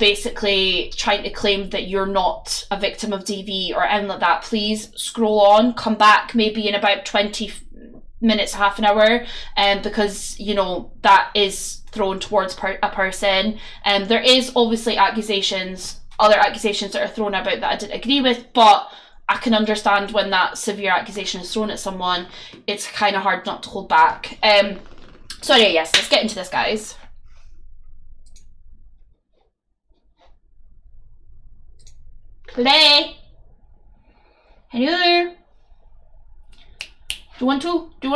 basically trying to claim that you're not a victim of DV or anything like that, please scroll on, come back maybe in about 20 minutes, half an hour, because, you know, that is thrown towards a person. There is obviously other accusations that are thrown about that I didn't agree with, but I can understand when that severe accusation is thrown at someone, it's kind of hard not to hold back. So yeah, yes, let's get into this, guys. Play. Hello. Do you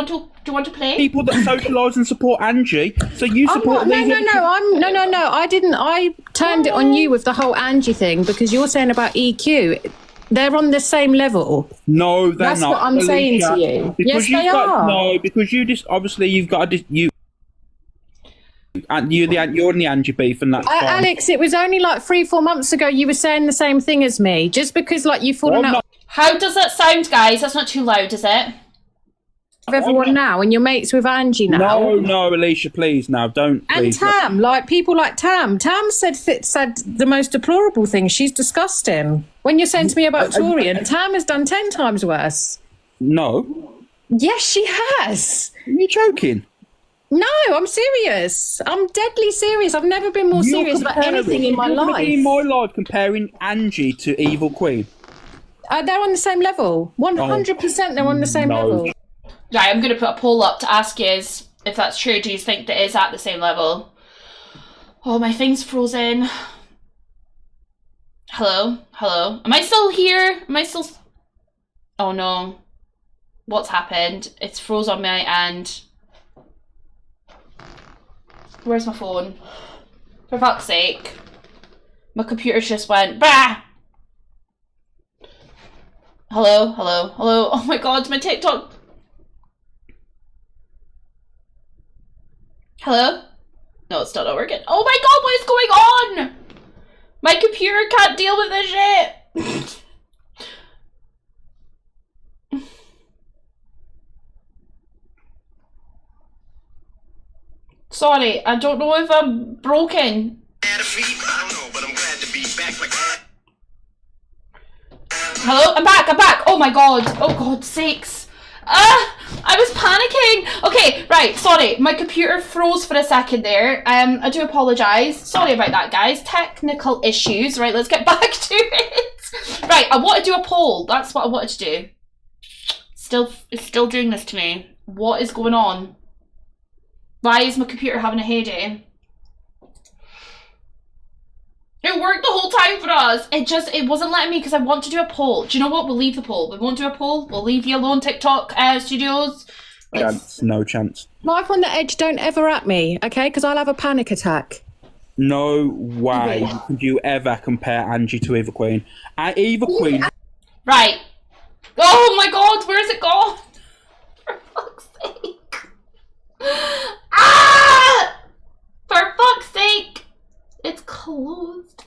want to play? People that socialise and support Angie. So you support No. I didn't. I turned it on you with the whole Angie thing because you're saying about EQ. They're on the same level. No, they're That's not. what I'm saying to you. Because Yes, they are. No, because you just obviously you've got you. And you're in the Angie beef, and that's fine. Alex, it was only like 3-4 months ago you were saying the same thing as me. Just because like you've fallen out How does that sound, guys? That's not too loud, is it? of everyone now, and you're mates with Angie now. No, Alicia, please, now don't. And please. Tam, like people like Tam. Tam said the most deplorable thing. She's disgusting. When you're saying to me about Torian, Tam has done 10 times worse. No. Yes, she has. Are you joking? No, I'm serious. I'm deadly serious. I've never been more serious about anything in my life. In my life, comparing Angie to Evil Queen. They're on the same level. 100% they're on the same level. Right, I'm going to put a poll up to ask you if that's true. Do you think that is at the same level? Oh, my thing's frozen. Hello? Hello? Am I still here? Am I still... Oh, no. What's happened? It's froze on my end. Where's my phone? For fuck's sake. My computer's just went, bah! Hello? Hello? Hello? Oh my god, my TikTok... Hello? No, it's still not working. Oh my god, what is going on? My computer can't deal with this shit. Sorry, I don't know if I'm broken. Hello? I'm back. Oh my god. Oh god's sakes. I was panicking. Okay, right, sorry. My computer froze for a second there. I do apologise. Sorry about that, guys. Technical issues. Right, let's get back to it. Right, I want to do a poll. That's what I wanted to do. It's still doing this to me. What is going on? Why is my computer having a heyday? It worked the whole time for us. It wasn't letting me because I want to do a poll. Do you know what? We'll leave the poll. We won't do a poll. We'll leave you alone, TikTok studios. No chance. Life on the edge, don't ever at me, okay? Because I'll have a panic attack. No way could you ever compare Angie to Evil Queen. Evil Queen. Right. Oh my god, where is it gone? For fuck's sake. Ah! For fuck's sake. It's closed.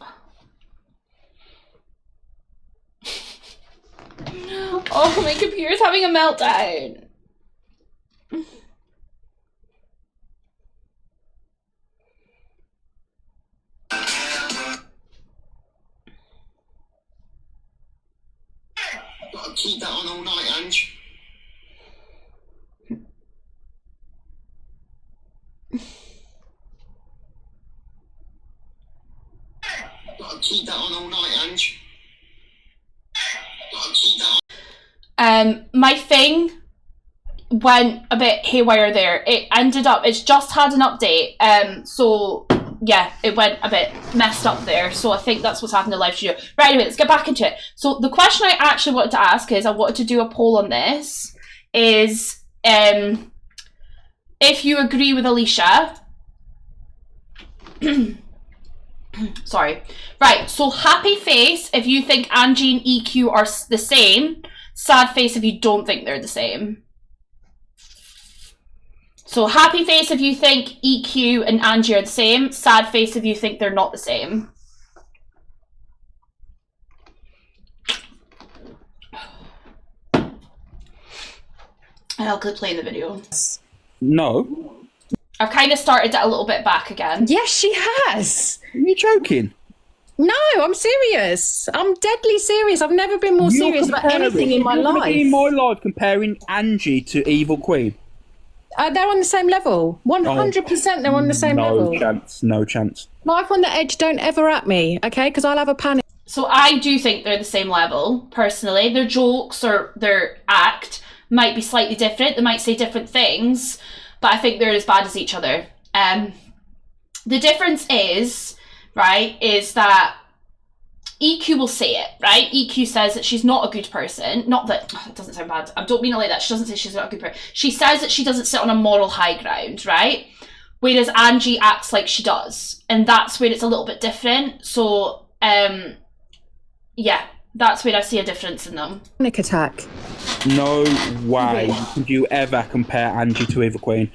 Oh, my computer's having a meltdown. Gotta keep that on all night, Ange. Gotta keep that on all night, Ange. Gotta keep that on. My thing went a bit haywire there. It's just had an update. So yeah, it went a bit messed up there. So I think that's what's happened in live studio. Right, anyway, let's get back into it. So the question I actually wanted to ask is, I wanted to do a poll on this, is if you agree with Alicia. Sorry. Right, so happy face if you think Angie and EQ are the same. Sad face if you don't think they're the same. So happy face if you think EQ and Angie are the same. Sad face if you think they're not the same. I'll keep playing the video. No. I've kind of started it a little bit back again. Yes, she has. Are you joking? No, I'm serious. I'm deadly serious. I've never been more serious about anything in my You're gonna life. be in my life comparing Angie to Evil Queen. They're on the same level. 100% they're on the same level. No chance. Life on the edge, don't ever at me, okay? Because I'll have a panic. So I do think they're the same level, personally. Their jokes or their act might be slightly different. They might say different things, but I think they're as bad as each other. The difference is, right, is that EQ will say it, right? EQ says that she's not a good person. Not that, it doesn't sound bad. I don't mean it like that. She doesn't say she's not a good person. She says that she doesn't sit on a moral high ground, right? Whereas Angie acts like she does. And that's where it's a little bit different. So, yeah, that's where I see a difference in them. Panic attack. No way could you ever compare Angie to Evil Queen.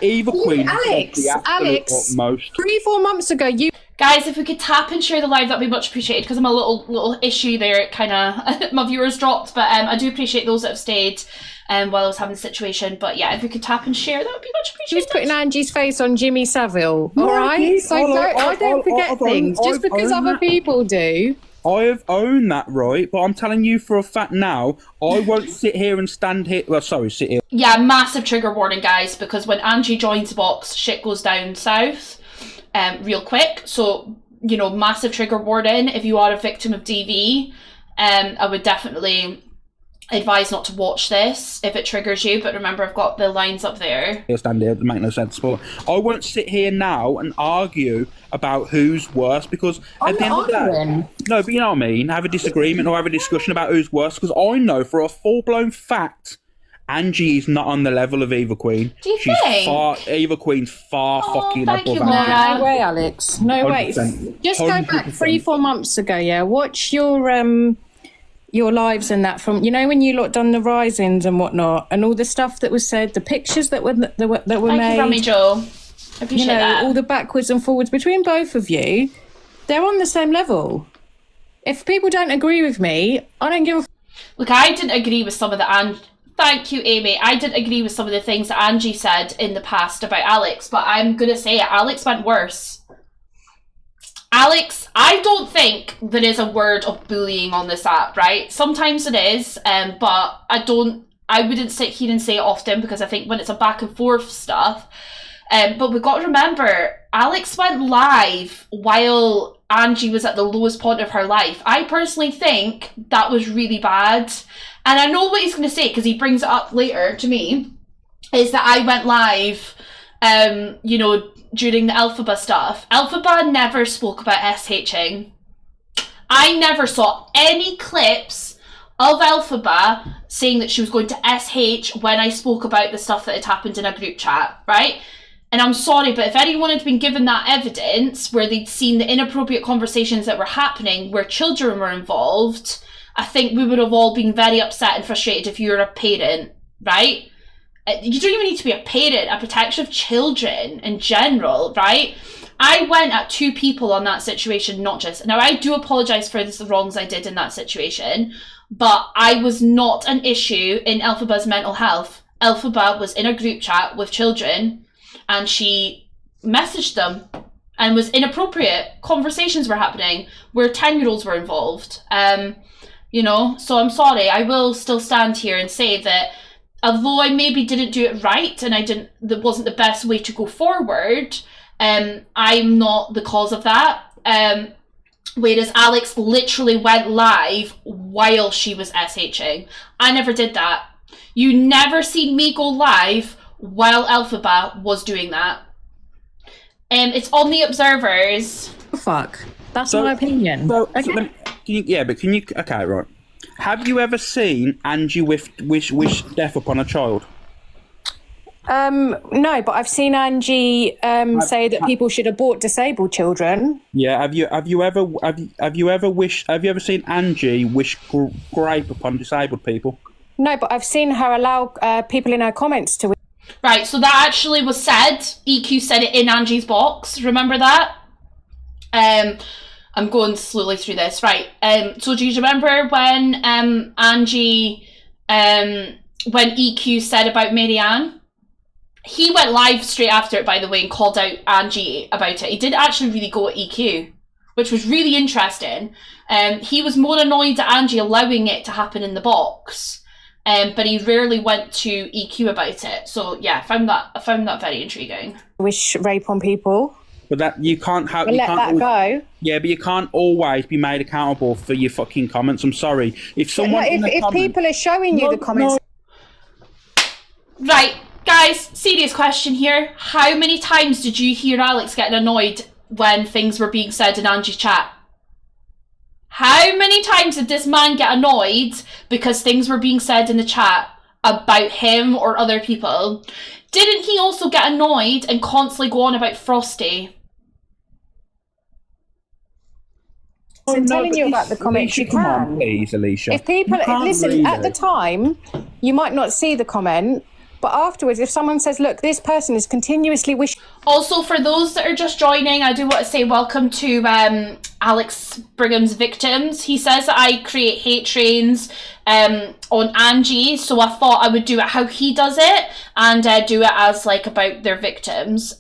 Evil Queen Alex, is the absolute utmost. 3-4 months ago, you... Guys, if we could tap and share the live, that'd be much appreciated, because I'm a little issue there. It kind of, my viewers dropped, but I do appreciate those that have stayed while I was having the situation. But yeah, if we could tap and share, that would be much She appreciated. was putting Angie's face on Jimmy Savile, all right? So I don't forget things, just because other people do. I have owned that, right? But I'm telling you for a fact now, I won't sit here and stand here. Well, sorry, sit here. Yeah, massive trigger warning, guys, because when Angie joins the box, shit goes down south real quick. So, you know, massive trigger warning. If you are a victim of DV, I would definitely advise not to watch this if it triggers you. But remember, I've got the lines up there. I'll stand here, it make no sense. But I won't sit here now and argue about who's worse, because at the end of the day, no, but you know what I mean, have a disagreement or have a discussion about who's worse, because I know for a full-blown fact Angie is not on the level of Evil Queen. Do you think? Evil Queen's far fucking thank above you, Angie. Laura. No way, Alex. No way. 100%. Just go back 3-4 months ago, yeah? Watch your lives and that from, you know, when you looked on the risings and whatnot, and all the stuff that was said, the pictures that were made. Thank you, Rummy Joe. I appreciate that. All the backwards and forwards between both of you, they're on the same level. If people don't agree with me, I don't give a... Look, I didn't agree with some of the... Thank you, Amy. I didn't agree with some of the things that Angie said in the past about Alex, but I'm going to say it. Alex went worse. Alex, I don't think there is a word of bullying on this app, right? Sometimes it is, but I wouldn't sit here and say it often, because I think when it's a back and forth stuff, but we've got to remember, Alex went live while Angie was at the lowest point of her life. I personally think that was really bad. And I know what he's going to say, because he brings it up later to me, is that I went live, you know, during the Elphaba stuff. Elphaba never spoke about SHing. I never saw any clips of Elphaba saying that she was going to SH when I spoke about the stuff that had happened in a group chat, right? And I'm sorry, but if anyone had been given that evidence where they'd seen the inappropriate conversations that were happening where children were involved, I think we would have all been very upset and frustrated if you were a parent, right? You don't even need to be a parent, a protection of children in general, right? I went at 2 people on that situation, not just... Now, I do apologise for the wrongs I did in that situation, but I was not an issue in Elphaba's mental health. Elphaba was in a group chat with children, and she messaged them, and was inappropriate. Conversations were happening where 10-year-olds were involved. You know, so I'm sorry. I will still stand here and say that although I maybe didn't do it right, and that wasn't the best way to go forward, I'm not the cause of that. Whereas Alex literally went live while she was SHing. I never did that. You never seen me go live while Elphaba was doing that. It's on the observers. Fuck. That's my opinion. Okay, right. Have you ever seen Angie wish death upon a child? No, but I've seen Angie say that people should abort disabled children. Yeah, have you ever seen Angie wish grape upon disabled people? No, but I've seen her allow people in her comments to... Right, so that actually was said. EQ said it in Angie's box. Remember that? I'm going slowly through this. Right. So do you remember when Angie, when EQ said about Marianne? He went live straight after it, by the way, and called out Angie about it. He did actually really go at EQ, which was really interesting. He was more annoyed at Angie allowing it to happen in the box, but he rarely went to EQ about it. So yeah, I found that very intriguing. Wish rape on people. But that you can't have. Let that go. Yeah, but you can't always be made accountable for your fucking comments. I'm sorry. If someone, if people are showing you the comments. Right, guys, serious question here. How many times did you hear Alex getting annoyed when things were being said in Angie's chat? How many times did this man get annoyed because things were being said in the chat about him or other people? Didn't he also get annoyed and constantly go on about Frosty? I'm telling you about the comments. Alicia, you come can. on, please, Alicia. If people listen at the time, you might not see the comment, but afterwards, if someone says, "Look, this person is continuously wishing." Also, for those that are just joining, I do want to say welcome to Alex Brigham's Victims. He says that I create hate trains on Angie, so I thought I would do it how he does it and do it as like about their victims.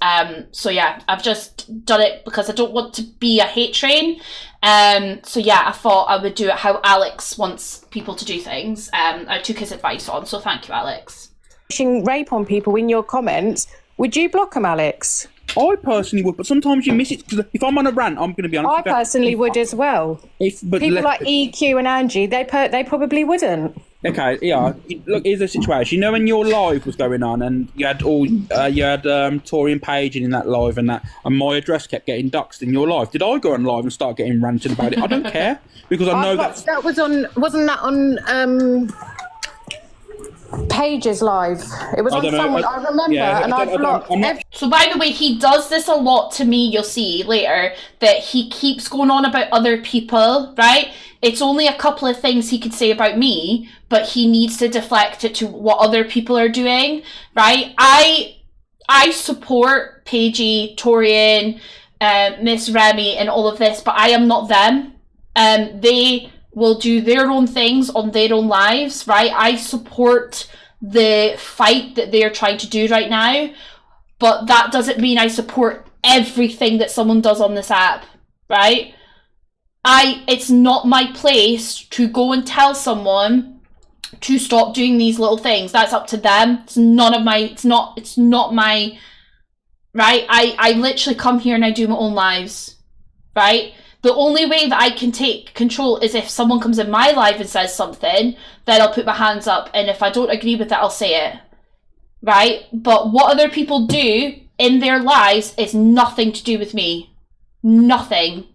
So yeah, I've just done it because I don't want to be a hate train. So yeah, I thought I would do it how Alex wants people to do things. I took his advice on, so thank you, Alex. Wishing rape on people in your comments, would you block them, Alex? I personally would, but sometimes you miss it. Because if I'm on a rant, I'm going to be honest. I personally would as well. People like EQ and Angie, they probably wouldn't. Okay, yeah. Look, here's the situation. You know, when your live was going on, and you had Tori and Paige in that live, and my address kept getting doxed in your live. Did I go on live and start getting ranting about it? I don't care because I know that was on. Wasn't that on? Paige's live. It was on someone. I remember, and I blocked. So by the way, he does this a lot to me. You'll see later that he keeps going on about other people, right? It's only a couple of things he could say about me, but he needs to deflect it to what other people are doing, right? I support Paigey, Torian, Miss Remy, and all of this, but I am not them. They will do their own things on their own lives, right? I support the fight that they're trying to do right now, but that doesn't mean I support everything that someone does on this app, right? It's not my place to go and tell someone to stop doing these little things. That's up to them. It's not my, right? I literally come here and I do my own lives, right? The only way that I can take control is if someone comes in my live and says something, then I'll put my hands up. And if I don't agree with it, I'll say it. Right? But what other people do in their lives is nothing to do with me. Nothing.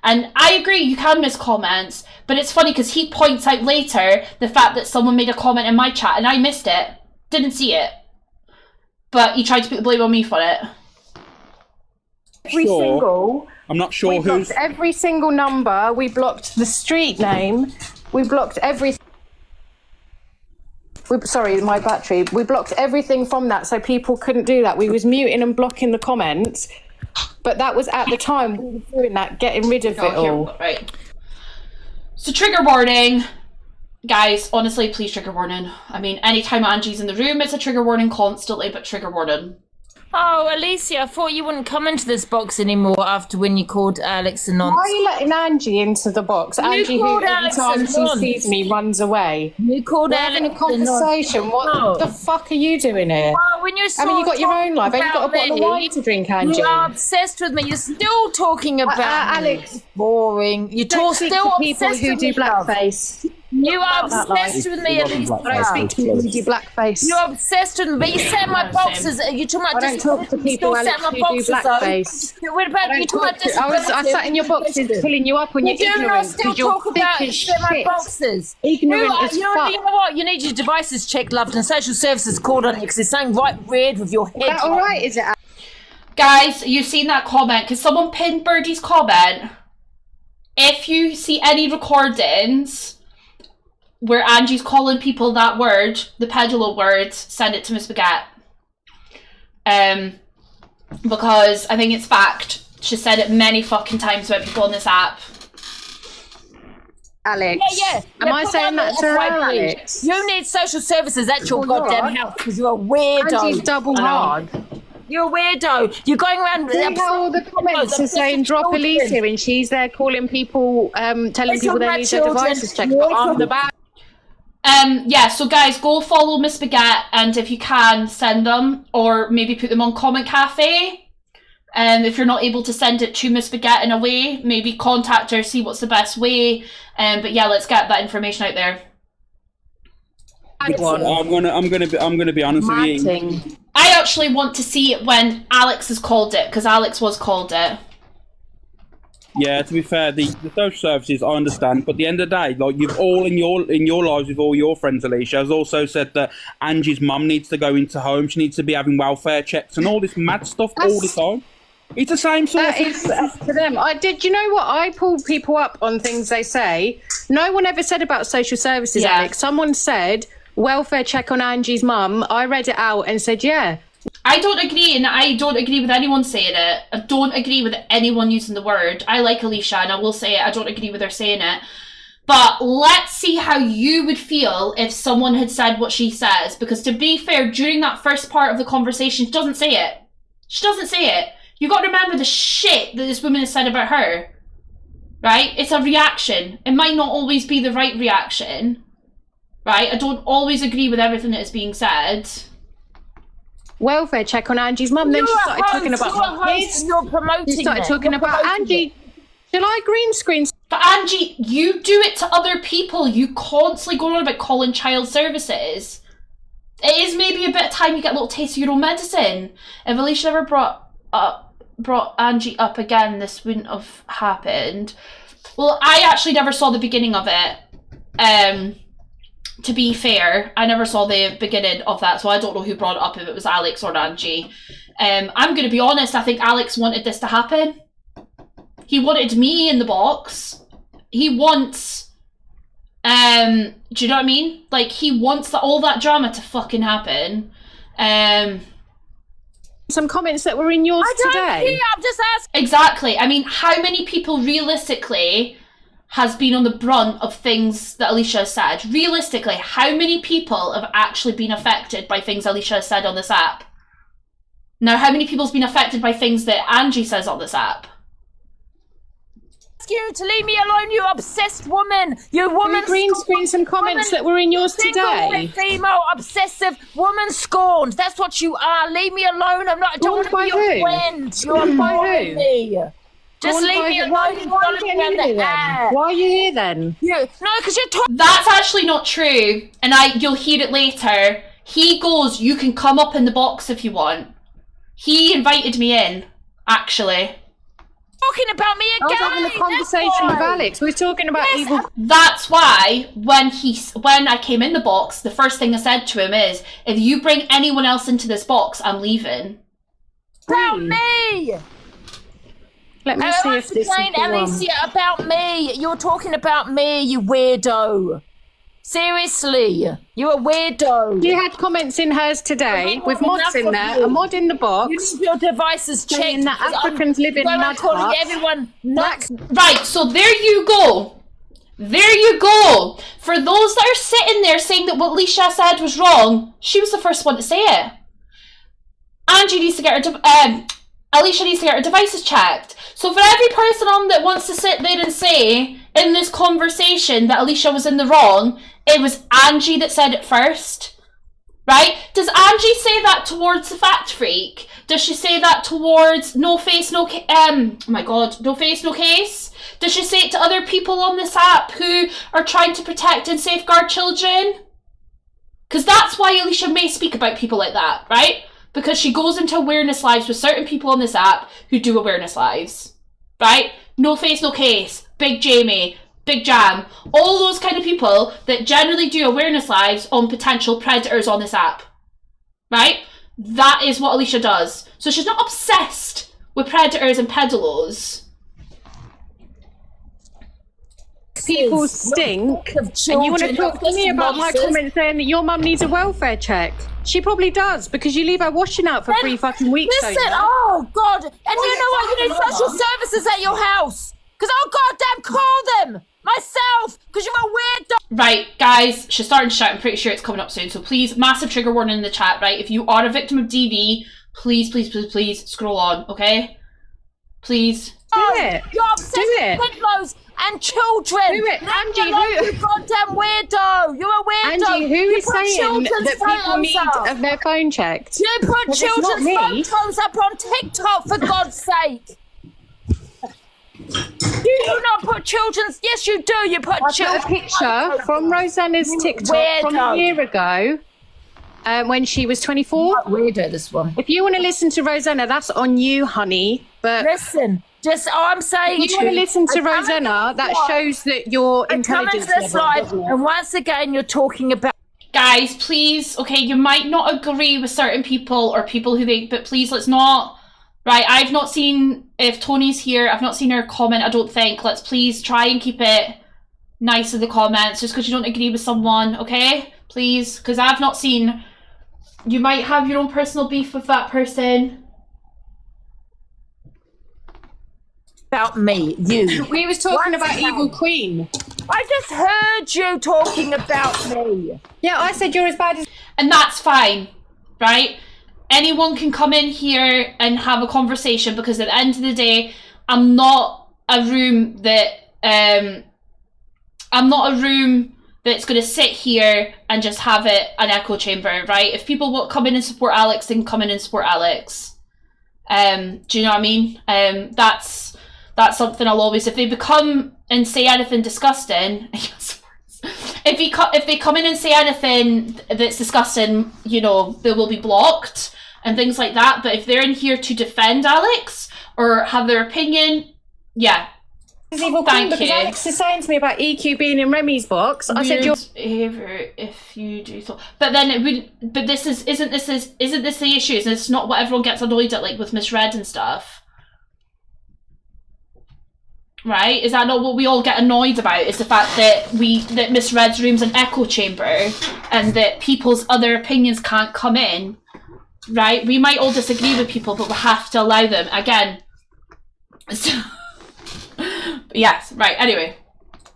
And I agree, you can miss comments, but it's funny because he points out later the fact that someone made a comment in my chat and I missed it. Didn't see it. But he tried to put the blame on me for it. I'm not sure who's. We blocked every single number. We blocked the street name. We blocked every. Sorry, my battery. We blocked everything from that, so people couldn't do that. We was muting and blocking the comments, but that was at the time we were doing that, getting rid of it all. Right. So trigger warning, guys. Honestly, please trigger warning. I mean, anytime Angie's in the room, it's a trigger warning constantly, but trigger warning. Oh, Alicia, I thought you wouldn't come into this box anymore after when you called Alex a nonce. Why are you letting Angie into the box? Angie, who every time she sees me, runs away. You called We're Alex having a conversation. What the fuck are you doing here? Well, when you're you got your own life. Have you got a bottle of wine to drink, Angie? You are obsessed with me. You're still talking about Alex. Boring. You're still people obsessed who with do blackface. You are obsessed with me, Alicia. I don't speak to people who do blackface. You're obsessed with me. But you set my boxes. You're talking about I don't talk to people who do blackface. What about you talking about disability? I sat in your boxes pulling you up when you're ignorant. I still talk about set my boxes. Ignorant as fuck. You know what? You need your devices checked, loved, and social services called on you because there's something right weird with your head. Is that all right, is it? Guys, you've seen that comment. Because someone pinned Birdie's comment. If you see any recordings where Angie's calling people that word, the pedulo word, send it to Miss Baguette. Because I think it's fact. She said it many fucking times about people on this app. Alex. Yeah. Am I saying that to her, Alex? You need social services at your goddamn house because you're a weirdo. Angie's double hard. You're a weirdo. You're going around. See how all the comments are saying drop Alicia, and she's there calling people, telling people they need their devices checked. But I'm the bad. Yeah, so guys, go follow Miss Baguette, and if you can, send them, or maybe put them on Comment Cafe. If you're not able to send it to Miss Baguette in a way, maybe contact her, see what's the best way. But yeah, let's get that information out there. I'm gonna be honest with you. I actually want to see it when Alex has called it, because Alex was called it. Yeah, to be fair, the social services I understand, but at the end of the day, like you've all in your lives with all your friends, Alicia has also said that Angie's mum needs to go into home. She needs to be having welfare checks and all this mad stuff all the time. It's the same sort of thing. It's for them. You know what? I pull people up on things they say. No one ever said about social services, Alex. Someone said welfare check on Angie's mum. I read it out and said, yeah. I don't agree, and I don't agree with anyone saying it. I don't agree with anyone using the word. I like Alicia, and I will say it. I don't agree with her saying it. But let's see how you would feel if someone had said what she says. Because to be fair, during that first part of the conversation, she doesn't say it. She doesn't say it. You got to remember the shit that this woman has said about her. Right? It's a reaction. It might not always be the right reaction. Right? I don't always agree with everything that is being said. Welfare check on Angie's mum. Then she started talking about my kids. You're promoting. She started talking about Angie. Shall I green screen? But Angie, you do it to other people. You constantly go on about calling child services. It is maybe a bit of time you get a little taste of your own medicine. If Alicia ever brought Angie up again, this wouldn't have happened. Well, I actually never saw the beginning of it. To be fair, I never saw the beginning of that, so I don't know who brought it up, if it was Alex or Angie. I'm going to be honest, I think Alex wanted this to happen. He wanted me in the box. He wants... do you know what I mean? Like, he wants all that drama to fucking happen. Some comments that were in yours today. I'm just asking. Exactly. I mean, how many people realistically has been on the brunt of things that Alicia has said? Realistically, how many people have actually been affected by things Alicia has said on this app? Now, how many people have been affected by things that Angie says on this app? You to leave me alone, you obsessed woman. You woman. Green screen some comments that were in yours today. Female, obsessive, woman scorned. That's what you are. Leave me alone. I don't want to be your friend. You're annoying me. Just leave me alone. Why are you here then? No, because you're talking. That's actually not true, and you'll hear it later. He goes, you can come up in the box if you want. He invited me in, actually. Talking about me again. I was having a conversation with Alex. We were talking about evil. That's why when I came in the box, the first thing I said to him is, if you bring anyone else into this box, I'm leaving. About me. Let me see if this is the one. Alicia, about me. You're talking about me, you weirdo. Seriously, you're a weirdo. You had comments in hers today with mods in there, a mod in the box. You need your devices checked. Saying that Africans live in mud huts. Everyone nuts. Right, so there you go. There you go. For those that are sitting there saying that what Alicia said was wrong, she was the first one to say it. Angie needs to get her... Alicia needs to get her devices checked. So for every person on that wants to sit there and say in this conversation that Alicia was in the wrong, it was Angie that said it first, right? Does Angie say that towards the fact freak? Does she say that towards no face, no no face, no case? Does she say it to other people on this app who are trying to protect and safeguard children? Because that's why Alicia may speak about people like that, right? Because she goes into awareness lives with certain people on this app who do awareness lives, right? No face, no case, Big Jamie, Big Jam, all those kind of people that generally do awareness lives on potential predators on this app, right? That is what Alicia does. So she's not obsessed with predators and pedolos. People stink, and you want to talk to me about my comment saying that your mum needs a welfare check? She probably does, because you leave her washing out for 3 fucking weeks. Listen, oh God, and you know what? You need social services at your house. Because goddamn, call them myself, because you're a weird dog. Right, guys, she's starting to shout. I'm pretty sure it's coming up soon. So please, massive trigger warning in the chat, right? If you are a victim of DV, Please, please, please, please scroll on, okay? Please. Do it. You're obsessed Do it. with pillows and children. Do it. Leave Angie, me alone, who- you goddamn weirdo. You're a weirdo. Angie, who You is put saying children's that people photos need up. their phone checked? You put Well, it's not children's me. photos up on TikTok, for God's sake. You do not put children's. Yes, you do. You put I put children's a picture photos. from Rosanna's TikTok from a weirdo. year ago when she was 24. Weirdo, this one. If you want to listen to Rosanna, that's on you, honey. But Listen, just I'm saying if you want to listen to I come into Rosanna, that this live- shows that your I come intelligence into this level. live, doesn't it? and once again, you're talking about. Guys, please, okay, you might not agree with certain people or people who they, but please, let's not, right, I've not seen, if Tony's here, I've not seen her comment, I don't think. Let's please try and keep it nice in the comments, just because you don't agree with someone, okay? Please, because I've not seen, you might have your own personal beef with that person. About me, you. We was talking Once about again. Evil Queen. I just heard you talking about me. Yeah, I said you're as bad as. And that's fine, right? Anyone can come in here and have a conversation, because at the end of the day, I'm not a room that I'm not a room that's going to sit here and just have it an echo chamber, right? If people will come in and support Alex, then come in and support Alex. Do you know what I mean? That's something I'll always, if they become and say anything disgusting, if they come in and say anything that's disgusting, you know, they will be blocked and things like that. But if they're in here to defend Alex or have their opinion, yeah. Evil Queen, Thank because you. Alex is saying to me about EQ being in Remy's box. I said you're. Behavior if you do so, but then it would. But this isn't this the issue? Is this not what everyone gets annoyed at, like with misread and stuff? Right? Is that not what we all get annoyed about? Is the fact that that misread's room's an echo chamber and that people's other opinions can't come in. Right? We might all disagree with people, but we have to allow them. Again. So, yes, right, anyway.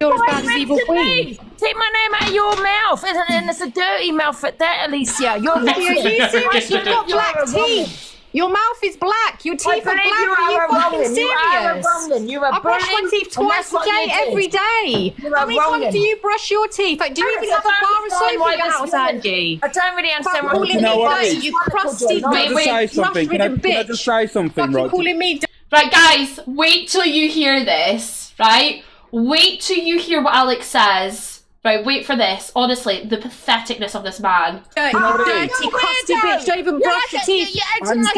You're as bad as Evil Queen. Take my name out of your mouth. And it's a dirty mouth at that, Alicia. You're Are you serious? You've got black teeth. Your mouth is black. Your teeth are black. Are you fucking serious? I brush my teeth twice a day, every day. How many times do you brush your teeth? Like, do you even have a bar of soap in your house, Angie? I don't really understand Fuck calling You know me what? dirty, you crusty, Can I just say something? Can I bitch. just say something, Fucking right? calling me dirty. Right, guys, wait till you hear this, right? Wait till you hear what Alex says. Right, wait for this. Honestly, the patheticness of this man. Dirty, know what it dirty, is? crusty bitch. Don't even brush your teeth. Angie, Alicia,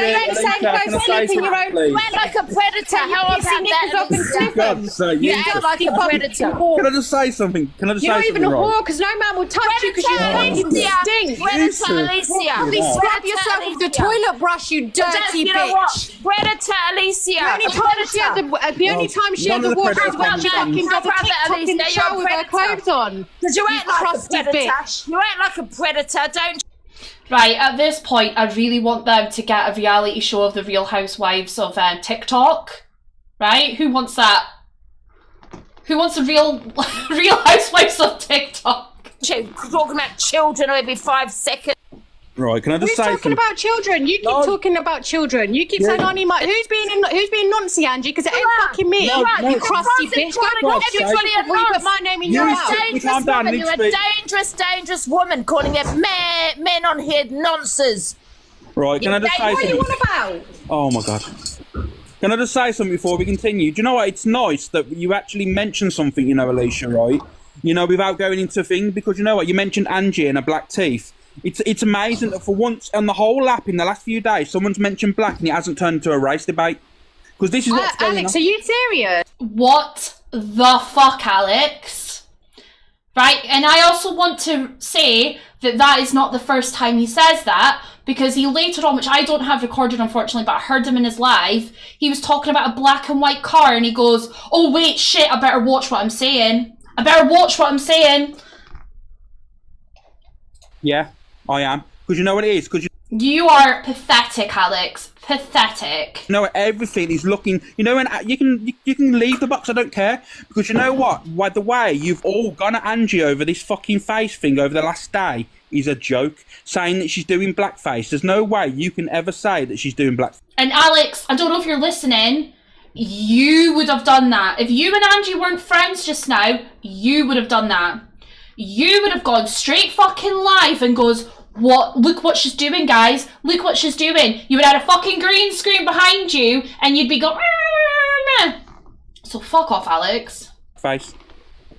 can I say in your something, own please? We're like a predator. How about Pissy knickers that? off and sniff For them. God's sake, You you act just- like a predator. Can I just say something? Can I just You're say not even something, a right? whore because no man will touch you because you fucking stink. Predator, Alicia. Probably scrub yourself with the toilet brush, you dirty You know what? bitch. Predator, Alicia. The only time she had the only time she had none the of the water is when she predators fucking does a How about that, TikTok in the Alicia? shower You're a with her predator. clothes on. Because you act like a crusty predator. bitch. You act like a predator, don't Right, at this point, I really want them to get a reality show of the Real Housewives of TikTok. Right? Who wants that? Who wants a real Housewives of TikTok? you? Talking about children every 5 seconds. Right, can I just Who's say talking something? about children? You keep No. talking about children. You keep Yeah. saying, "Auntie, who's being noncy, Angie?" Because it ain't Yeah. fucking me. No, no. You crusty bitch. Go and God's watch sake. everybody before you put my name in You your sit- mouth. calm Dangerous down, woman. need You're to a speak. dangerous woman calling it men on here nonsense. Right, can I just say What What are you something? on about? Oh my god. Can I just say something before we continue? Do you know what? It's nice that you actually mentioned something, you know, Alicia, right? You know, without going into things, because you know what? You mentioned Angie and her black teeth. It's amazing that for once on the whole app in the last few days, someone's mentioned black and it hasn't turned into a race debate. Because this is what's going Alex, on. are you serious? What the fuck, Alex? Right, and I also want to say that is not the first time he says that, because he later on, which I don't have recorded unfortunately, but I heard him in his live, he was talking about a black and white car and he goes, "Oh wait, shit, I better watch what I'm saying. I better watch what I'm saying." Yeah, I am. Because you know what it is? Because You are pathetic, Alex. Pathetic. you know what? Everything is looking. You know, and you can leave the box. I don't care. Because you know what? By the way, you've all gone at Angie over this fucking face thing over the last day. is a joke. Saying that she's doing blackface, there's no way you can ever say that she's doing blackface. And Alex, I don't know if you're listening, you would have done that. If you and Angie weren't friends just now, you would have done that. You would have gone straight fucking live and goes, what? Look what she's doing, guys. Look what she's doing. You would have had a fucking green screen behind you and you'd be going, so fuck off, Alex. Face.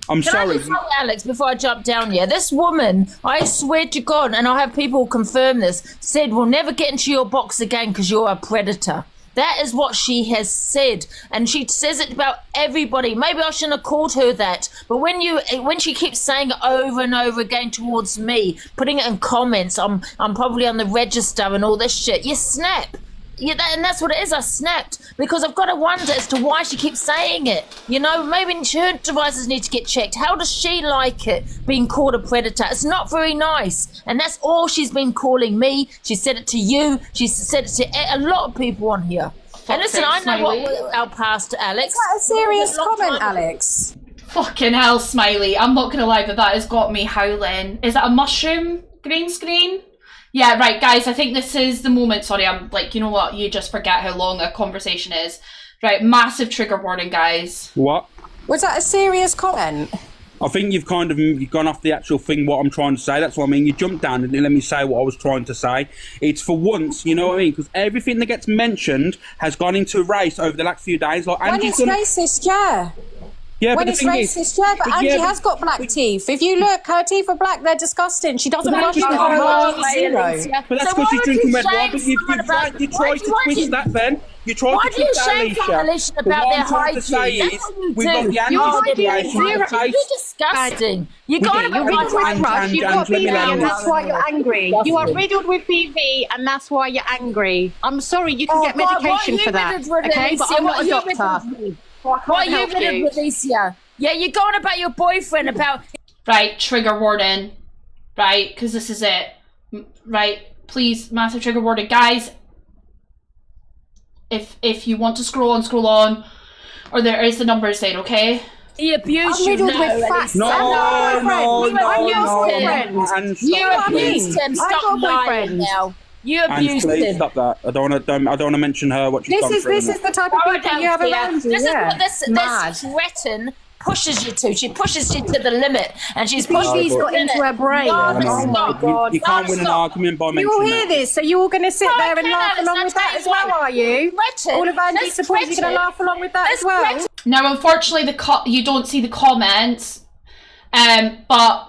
I'm sorry. Can I just say, Alex, before I jump down here, this woman, I swear to God, and I have people confirm this, said, we'll never get into your box again because you're a predator. That is what she has said, and she says it about everybody. Maybe I shouldn't have called her that, but when she keeps saying it over and over again towards me, putting it in comments, I'm probably on the register and all this shit, you snap. Yeah, and that's what it is. I snapped because I've got to wonder as to why she keeps saying it. You know, maybe her devices need to get checked. How does she like it being called a predator? It's not very nice. And that's all she's been calling me. She said it to you. She said it to a lot of people on here. And listen, I know what our past, Alex. Is that a serious comment, Alex? Fucking hell, Smiley. I'm not going to lie, but that has got me howling. Is that a mushroom green screen? Yeah, right, guys, I think this is the moment. Sorry, I'm like, you know what? You just forget how long a conversation is. Right, massive trigger warning, guys. What? Was that a serious comment? I think you've gone off the actual thing, what I'm trying to say. That's what I mean. You jumped down and didn't let me say what I was trying to say. It's for once, you know what I mean? Because everything that gets mentioned has gone into a race over the last few days. Like, when it's racist, yeah. Yeah, when but it's racist, yeah, but Angie has got black teeth. If you look, her teeth are black, they're disgusting. She doesn't brush them. But that's because she's drinking red wine, but you tried to twist that then. You tried to twist that, Alicia. But what I'm trying to say is, we've got the anti-situation. You're disgusting. You got You're riddled with thrush, you've got PV, and that's why you're angry. You are riddled with PV, and that's why you're angry. I'm sorry, you can get medication for that, okay? But I'm not a doctor. What are you doing with Alicia? Yeah, you're going about your boyfriend about... Right, trigger warning. Right, because this is it. Right, please, massive trigger warning. Guys, if you want to scroll on, or there is the numbers there, okay? He abused you. No. You abused him. Stop lying now. You abused him. Stop that. I don't want to mention her. What she's done. This is the type of people you have around you. This is what this cretin pushes you to. She pushes you to the limit, and she's pushing He's got into her brain. Oh my God! You can't win an argument by mentioning. You all hear this, so you're all going to sit there and laugh along with that as well, are you? All of Angie's supporters are going to laugh along with that as well. Now, unfortunately, you don't see the comments, but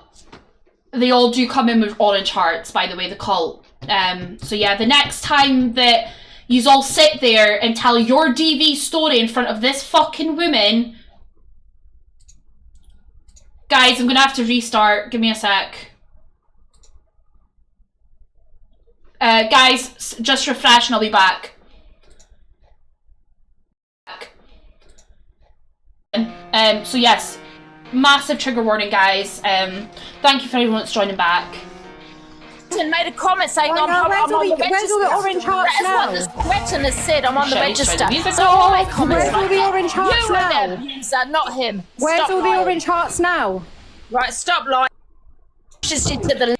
they all do come in with orange hearts. By the way, the cult. So yeah, the next time that you all sit there and tell your DV story in front of this fucking woman, guys, I'm gonna have to restart. Give me a sec. Guys, just refresh and I'll be back. So yes, massive trigger warning, guys. Thank you for everyone that's joining back. Made a comment saying I'm on the register. Where's all the orange hearts now? That's what this cretin has said. I'm on the register. So where's all the orange hearts now? You were the abuser, not him. Where's all the orange hearts now? Right, stop lying. Pushes you to the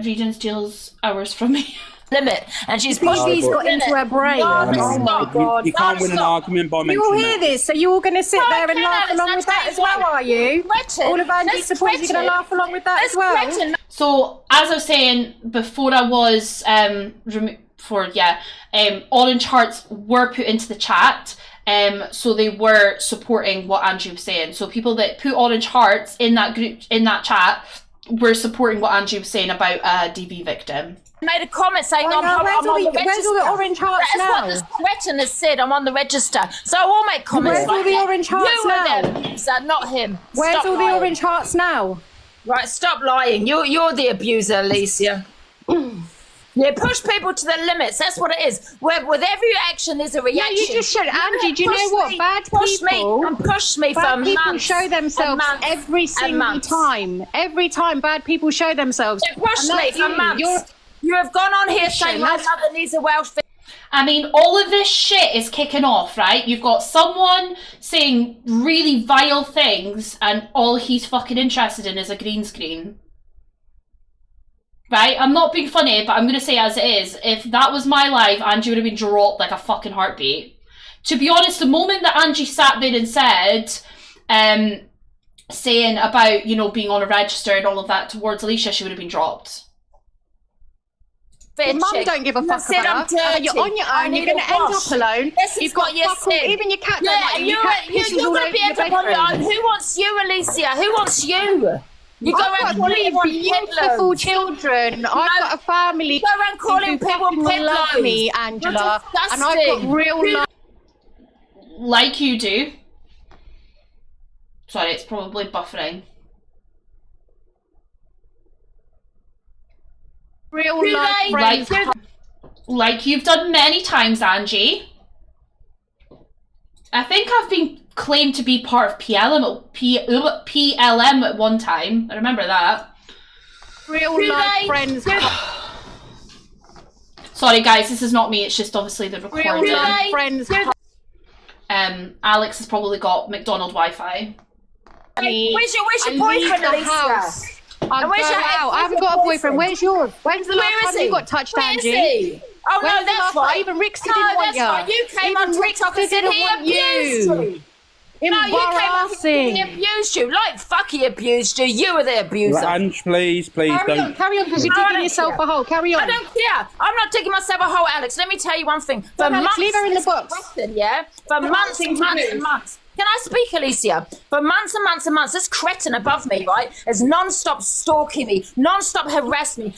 Region steals hours from me. limit, and she's pushing. He's got into her brain. Oh my God! You can't win an argument by mentioning. You all hear this, so you're all going to sit there and laugh along with that as well, are you? All of Angie's supporters are going to laugh along with that as well. So, as I was saying before, I was orange hearts were put into the chat. So they were supporting what Angie was saying. So people that put orange hearts in that group, in that chat, were supporting what Angie was saying about a DV victim. Made a comment saying I'm on the register. Where's all the orange hearts now? That's what this cretin has said. I'm on the register. So I will make comments. Where's all the orange hearts now? You were the abuser, not him. Where's all the orange hearts now? Right, stop lying. You're the abuser, Alicia. You push people to the limits. That's what it is. With every action, there's a reaction. Yeah, you just showed Angie. Do you know what? Bad people show themselves every single time. Every time bad people show themselves. They push me for months. You have gone on here saying my mother needs a welfare. I mean, all of this shit is kicking off, right? You've got someone saying really vile things, and all he's fucking interested in is a green screen. right? I'm not being funny, but I'm going to say it as it is. If that was my live, Angie would have been dropped like a fucking heartbeat. To be honest, the moment that Angie sat there and said, saying about, you know, being on a register and all of that towards Alicia, she would have been dropped. Your mum don't give a fuck about her. You're on your own. You're going to end up alone. You've got fuck all. Even your cat don't like you. You're going to be end up on your own. Who wants you, Alicia? Who wants you? You go around calling everyone beautiful children. I've got a family. You go around calling people love me, Angela. And I've got real love. Like you do. Sorry, it's probably buffering. Real life friends. Like you've done many times, Angie. I think I've been claimed to be part of PLM at one time. I remember that. Real life friends. Sorry guys, this is not me, it's just obviously the recording. Real life friends. Alex has probably got McDonald Wi-Fi. Where's your boyfriend, Alicia? I haven't got a boyfriend. Where's yours? When's the last time you got touched, Angie? Oh no, that's right. Even Rixie didn't want you. Right. You came on TikTok and said he abused you. No, you came on TikTok and he abused you. Like, fuck, he abused you. You were the abuser. Ange, please, don't. Carry on, because you're digging yourself a hole. Carry on. I don't care. I'm not digging myself a hole, Alex. Let me tell you one thing. For months, leave her in the box. Yeah? For months and months and months. Can I speak, Alicia? For months and months and months, this cretin above me, right, has non-stop stalking me, non-stop harassing me.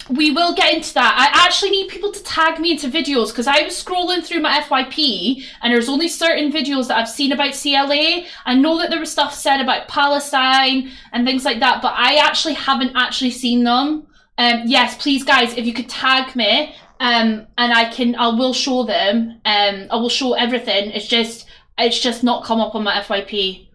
We will get into that. I actually need people to tag me into videos because I was scrolling through my FYP and there's only certain videos that I've seen about CLA. I know that there was stuff said about Palestine and things like that, but I actually haven't actually seen them. Yes, please guys, if you could tag me, and I will show them. I will show everything. It's just not come up on my FYP.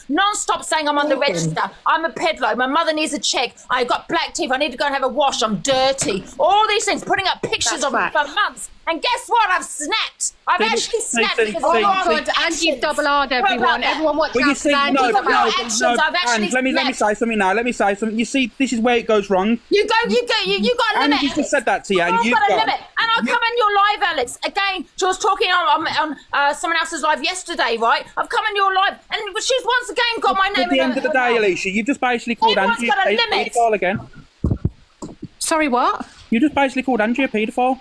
Non-stop saying I'm on the register. I'm a peddler. My mother needs a check. I got black teeth. I need to go and have a wash. I'm dirty. All these things, putting up pictures of me for months. And guess what? I've snapped. I've actually snapped. Oh my God, Angie's double R'd everyone. Everyone watch out for Angie. Let me say something now. Let me say something. You see, this is where it goes wrong. You got a limit. Angie just said that to you, and you've got a limit. And I'll come on your live, Alex. Again, she was talking on someone else's live yesterday, right? I've come on your live, and she's once again got my name. At the end of the day, Alicia, you've just basically called Angie a paedophile again. Sorry, what? You just basically called Angie a paedophile.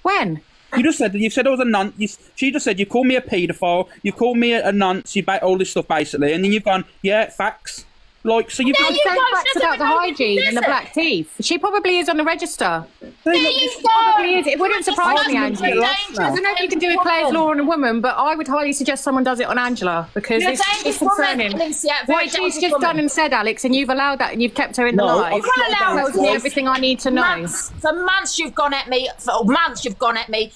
When? You said I was a nonce. She just said you called me a paedophile. You called me a nonce. All this stuff basically, and then you've gone, yeah, facts. Like, so you've got facts about the hygiene and the black teeth. She probably is on the register. There you go. Probably is. It wouldn't surprise me, Angie. I don't know if you can do with Claire's law on a woman, but I would highly suggest someone does it on Angela because it's concerning. What she's just done and said, Alex, and you've allowed that and you've kept her in the live. Tells me everything I need to know. For months you've gone at me.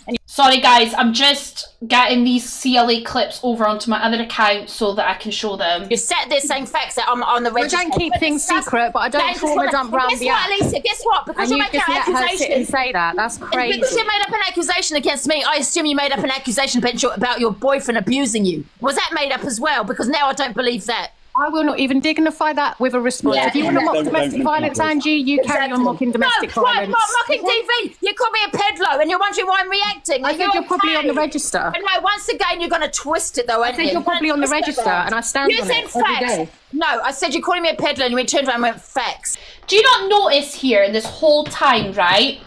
And sorry guys, I'm just getting these CLA clips over onto my other account so that I can show them. You sat there saying facts that I'm on the register. I don't keep things secret, but I don't trauma dump round the app. Alicia, guess what? Because and you're making an accusation. And say that. That's crazy. Because you made up an accusation against me, I assume you made up an accusation about your boyfriend abusing you. Was that made up as well? Because now I don't believe that. I will not even dignify that with a response. If you want to mock domestic violence, Angie, you carry on mocking domestic violence. No, mocking DV. You called me a peddler and you're wondering why I'm reacting. I think you're probably on the register. And no, once again, you're going to twist it though, I think you're probably on the register and I stand on it every day. No, I said you're calling me a peddler and you turned around and went facts. Do you not notice here in this whole time, right,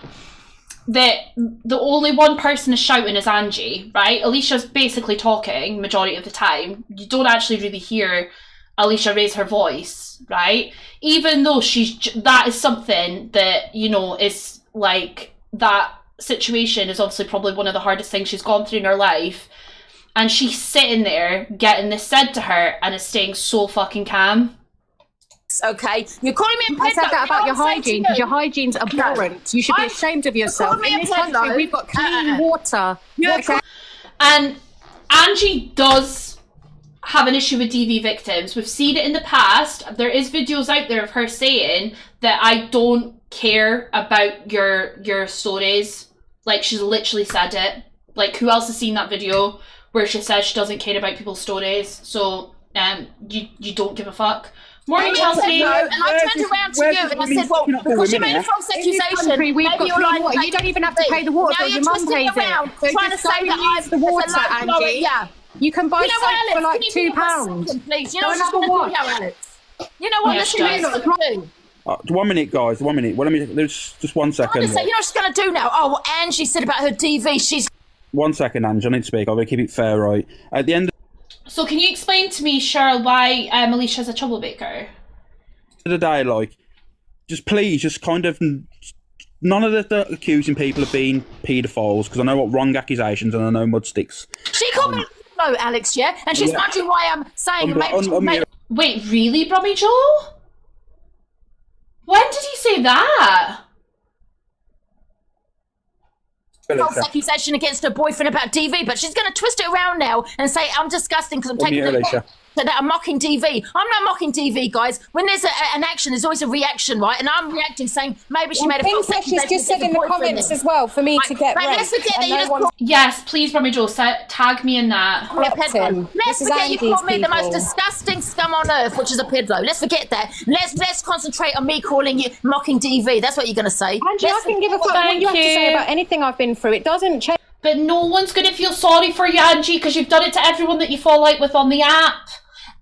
that the only one person is shouting is Angie, right? Alicia's basically talking majority of the time. You don't actually really hear Alicia raise her voice, right? Even though that is something that, you know, is like, that situation is obviously probably one of the hardest things she's gone through in her life. And she's sitting there getting this said to her and is staying so fucking calm. Okay, you're calling me a peddler. I said that about your hygiene because your hygiene's abhorrent. You should be ashamed of yourself. In this country, we've got clean water. Okay? And Angie does have an issue with DV victims. We've seen it in the past. There is videos out there of her saying that I don't care about your stories. Like, she's literally said it. Like, who else has seen that video where she says she doesn't care about people's stories? So you don't give a fuck. Morning, Chelsea. And I turned around to you and I said, well, because you made a false accusation, we've got you're like, water. You don't even have to pay the water. now Your mum pays it. So trying to just say go that use the water, Angie. Yeah. You can buy You know what, soap for Alex? like Can you £2. Please, you know what she's going to do now, Alex? You know what? Listen, do. 1 minute, guys. 1 minute. Well, there's just 1 second. You know what she's going to do now? Oh, what Angie said about her TV. She's 1 second, Ange. I need to speak. I'm going to keep it fair, right? At the end So can you explain to me, Cheryl, why Alicia's a troublemaker? of the day, like, just please, just kind of none of the accusing people of being paedophiles, because I know what wrong accusations and I know mud sticks. She called me no, Alex, yeah? And she's wondering why I'm saying Wait, really, Brummy Joe? When did he say that? false accusation against her boyfriend about DV, but she's going to twist it around now and say I'm disgusting because I'm taking the that I'm mocking DV. I'm not mocking DV, guys. When there's an action, there's always a reaction, right? And I'm reacting saying maybe she made a false accusation. She's just said in the comments as well for me to get right. Yes, please, Brummy Joe, tag me in that. Let's forget you called me the most disgusting scum on earth, which is a pedo. Let's forget that. Let's concentrate on me calling you mocking DV. That's what you're going to say. Angie, I can give a fuck what you have to say about anything I've been through. It doesn't change. But no one's going to feel sorry for you, Angie, because you've done it to everyone that you fall out with on the app.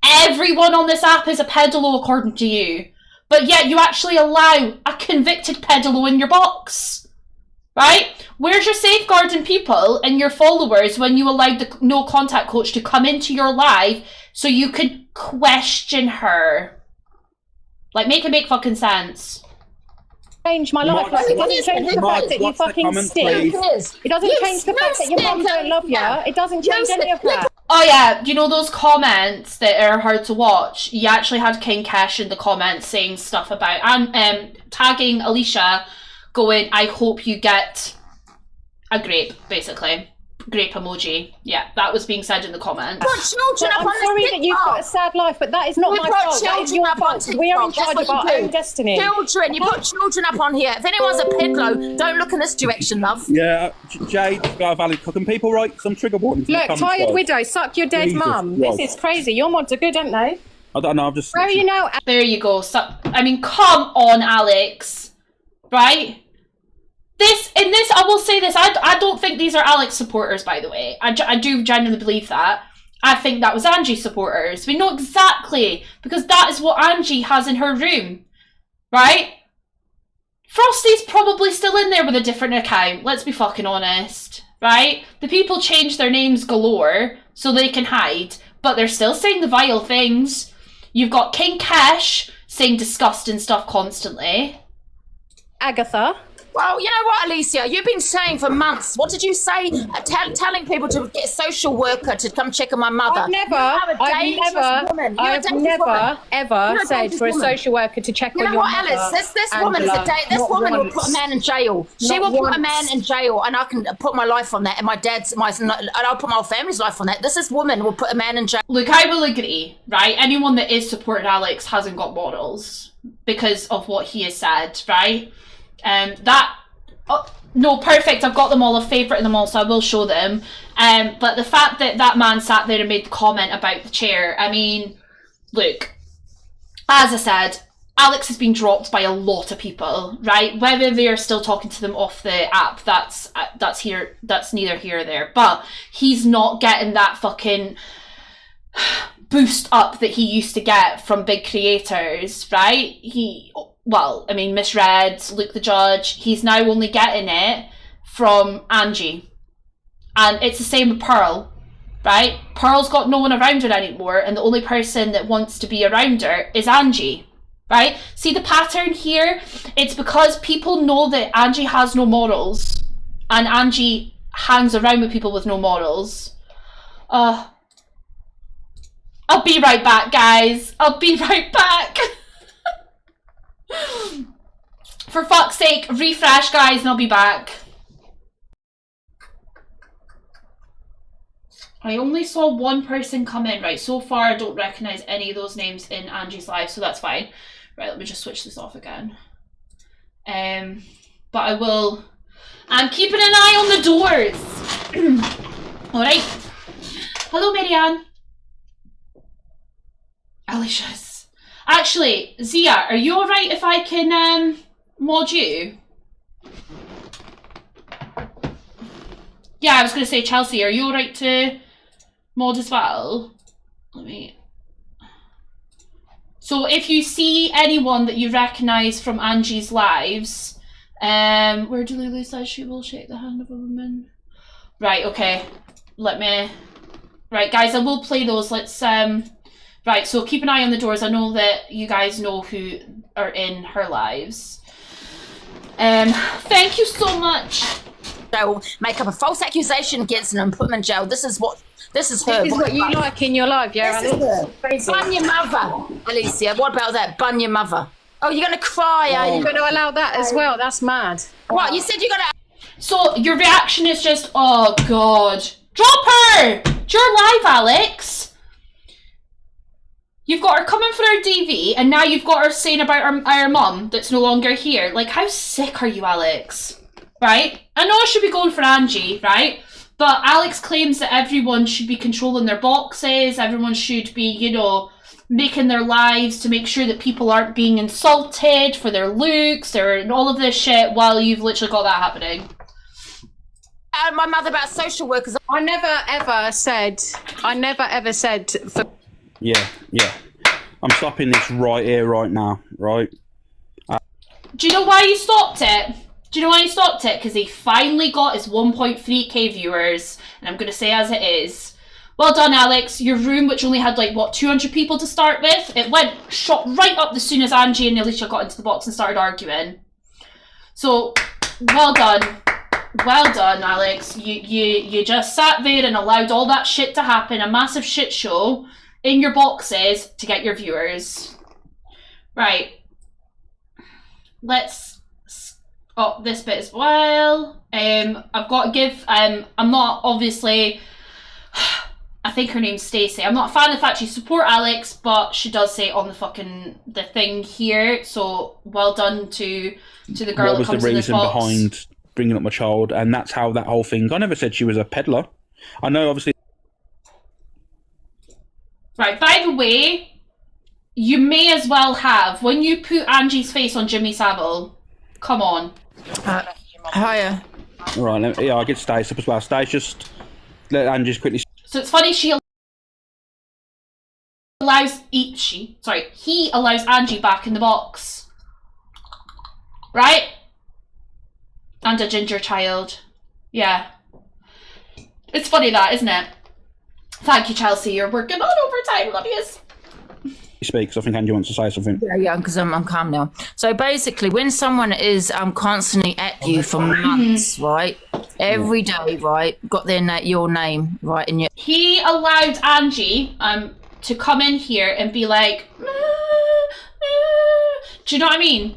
Everyone on this app is a pedalo, according to you. But yet you actually allow a convicted pedalo in your box. Right? Where's your safeguarding people and your followers when you allowed the no contact coach to come into your live so you could question her? Like, make it make fucking sense. Change my life. Like, it doesn't change the fact that you fucking stink. It doesn't change the fact that your mum don't love you. It doesn't change any of that. Oh yeah, you know those comments that are hard to watch? You actually had King Kesh in the comments saying stuff about and tagging Alicia, going, I hope you get a grape, basically. Grape emoji. Yeah, that was being said in the comments. I'm sorry that you've got a sad life, but that is not my fault. That is your fault. We are in charge of our own destiny. Children, you put children up on here. If anyone's a pedlo, don't look in this direction, love. Yeah, Jade's got a valid cooking people, right? Some trigger warnings. Look, tired widow, suck your dead mum. This is crazy. Your mods are good, aren't they? I don't know, I've just... Where are you now? There you go. I mean, come on, Alex. Right? I will say this, I don't think these are Alex supporters, by the way. I do genuinely believe that. I think that was Angie supporters. We know exactly, because that is what Angie has in her room. Right? Frosty's probably still in there with a different account, let's be fucking honest. Right? The people change their names galore so they can hide, but they're still saying the vile things. You've got King Kesh saying disgusting stuff constantly. Agatha. Well, you know what, Alicia? You've been saying for months. What did you say? Telling people to get a social worker to come check on my mother. I've never, ever said for a social worker to check on your mother. You know what, Alice? This woman is this woman will put a man in jail. She will put a man in jail, and I can put my life on that, and and I'll put my whole family's life on that. This woman will put a man in jail. Look, I will agree, right? Anyone that is supporting Alex hasn't got morals because of what he has said, right? No, perfect, I've got them all, I've favoured them all, so I will show them. But the fact that that man sat there and made the comment about the chair, I mean, look, as I said, Alex has been dropped by a lot of people, right? Whether they're still talking to them off the app, that's neither here or there. But he's not getting that fucking boost up that he used to get from big creators, right? Well, I mean, Misread, Luke the Judge, he's now only getting it from Angie. And it's the same with Pearl, right? Pearl's got no one around her anymore, and the only person that wants to be around her is Angie, right? See the pattern here? It's because people know that Angie has no morals, and Angie hangs around with people with no morals. I'll be right back, guys. I'll be right back. For fuck's sake, refresh, guys, and I'll be back. I only saw one person come in, right? So far, I don't recognise any of those names in Angie's live, so that's fine. Right, let me just switch this off again. But I will... I'm keeping an eye on the doors. Alright. Hello, Marianne. Alicia's. Actually, Zia, are you alright if I can mod you? Yeah, I was going to say, Chelsea, are you alright to mod as well? Let me... So if you see anyone that you recognise from Angie's lives, where do Lulu says she will shake the hand of a woman? Right, okay. Let me... Right, guys, I will play those. Let's... Right, so keep an eye on the doors. I know that you guys know who are in her lives. Thank you so much. They'll make up a false accusation against them and put them in jail. This is her. This is what you like in your life, yeah? Bun your mother, Alicia. What about that? Bun your mother. Oh, you're going to cry, are you? You're going to allow that as well? That's mad. What? You said you're going to... So your reaction is just, oh, God. Drop her! You're live, Alex. You've got her coming for her DV, and now you've got her saying about our mum that's no longer here. Like, how sick are you, Alex? Right? I know I should be going for Angie, right? But Alex claims that everyone should be controlling their boxes, everyone should be, you know, making their lives to make sure that people aren't being insulted for their looks and all of this shit while you've literally got that happening. And my mother about social workers. I never ever said for... Yeah. I'm stopping this right here, right now, right? Do you know why you stopped it? Do you know why he stopped it? Because he finally got his 1.3k viewers. And I'm going to say as it is. Well done, Alex. Your room, which only had, like, what, 200 people to start with? It shot right up as soon as Angie and Alicia got into the box and started arguing. So, well done. Well done, Alex. You just sat there and allowed all that shit to happen. A massive shit show in your boxes to get your viewers. Right. Let's... Oh, this bit as well. I've got to give... I'm not, obviously... I think her name's Stacey. I'm not a fan of the fact she support Alex, but she does say it on the thing here. So, well done to the girl that comes in this box. What was the reason behind bringing up my child? And that's how that whole thing... I never said she was a peddler. I know, obviously... Right, by the way, you may as well have... When you put Angie's face on Jimmy Savile... Come on. Hiya. All right, yeah, I'll get Stace up as well. Stace, just let Angie just quickly... So it's funny, he allows Angie back in the box. Right? And a ginger child. Yeah. It's funny that, isn't it? Thank you, Chelsea. You're working on overtime, love yous. Speak, because I think Angie wants to say something. Yeah, because I'm calm now. So basically, when someone is constantly at you for months, right, every day, right, got your name right in your... He allowed Angie to come in here and be like, do you know what I mean?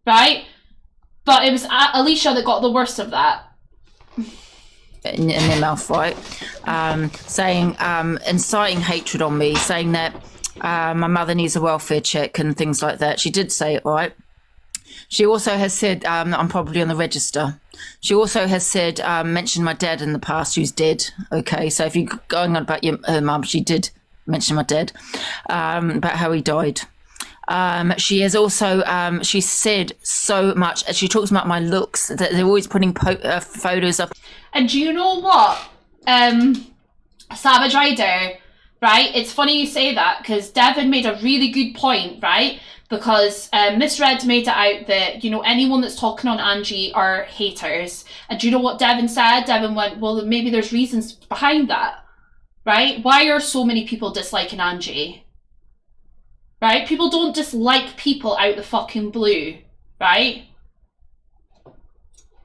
Right? But it was Alicia that got the worst of that. In their mouth, right? Saying, inciting hatred on me, saying that my mother needs a welfare check and things like that. She did say it, right? She also has said I'm probably on the register. She also has said, mentioned my dad in the past, who's dead. Okay, so if you're going on about her mum, she did mention my dad, about how he died. She has also, she said so much. She talks about my looks, that they're always putting photos up. And do you know what? Savage Rider, right? It's funny you say that, because Devin made a really good point, right? Because Miss Red made it out that, you know, anyone that's talking on Angie are haters. And do you know what Devin said? Devin went, well, maybe there's reasons behind that, right? Why are so many people disliking Angie? Right? People don't dislike people out the fucking blue, right?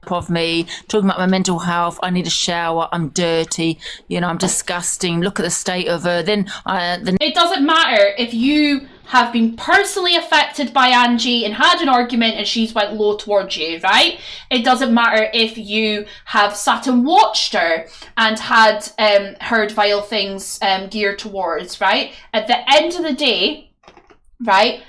Of me, talking about my mental health. I need a shower. I'm dirty. You know, I'm disgusting. Look at the state of her. Then it doesn't matter if you have been personally affected by Angie and had an argument and she's went low towards you, right? It doesn't matter if you have sat and watched her and had heard vile things geared towards, right? At the end of the day, right,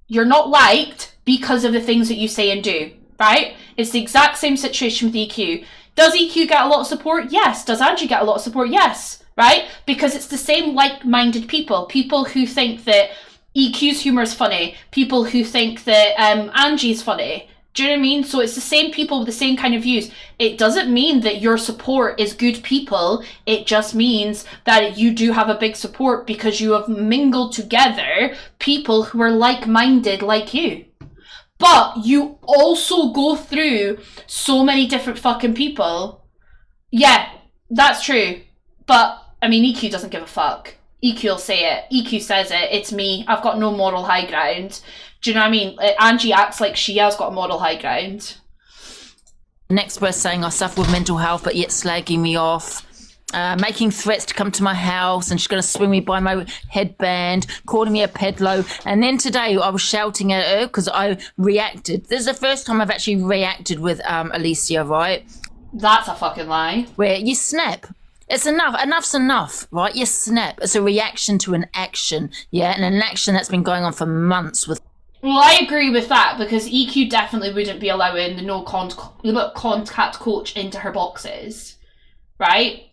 you're not liked because of the things that you say and do, right? It's the exact same situation with EQ. Does EQ get a lot of support? Yes. Does Angie get a lot of support? Yes, right? Because it's the same like-minded people who think that EQ's humour is funny. People who think that Angie's funny. Do you know what I mean? So it's the same people with the same kind of views. It doesn't mean that your support is good people. It just means that you do have a big support because you have mingled together people who are like-minded like you. But you also go through so many different fucking people. Yeah, that's true. But, I mean, EQ doesn't give a fuck. EQ will say it. EQ says it. It's me. I've got no moral high ground. Do you know what I mean? Angie acts like she has got moral high ground. Next verse saying I suffer with mental health, but yet slagging me off. Making threats to come to my house, and she's going to swing me by my headband, calling me a pedlo. And then today I was shouting at her because I reacted. This is the first time I've actually reacted with Alicia, right? That's a fucking lie. Where you snap. It's enough. Enough's enough, right? You snap. It's a reaction to an action, yeah? And an action that's been going on for months with... Well, I agree with that because EQ definitely wouldn't be allowing the no contact coach into her boxes, right?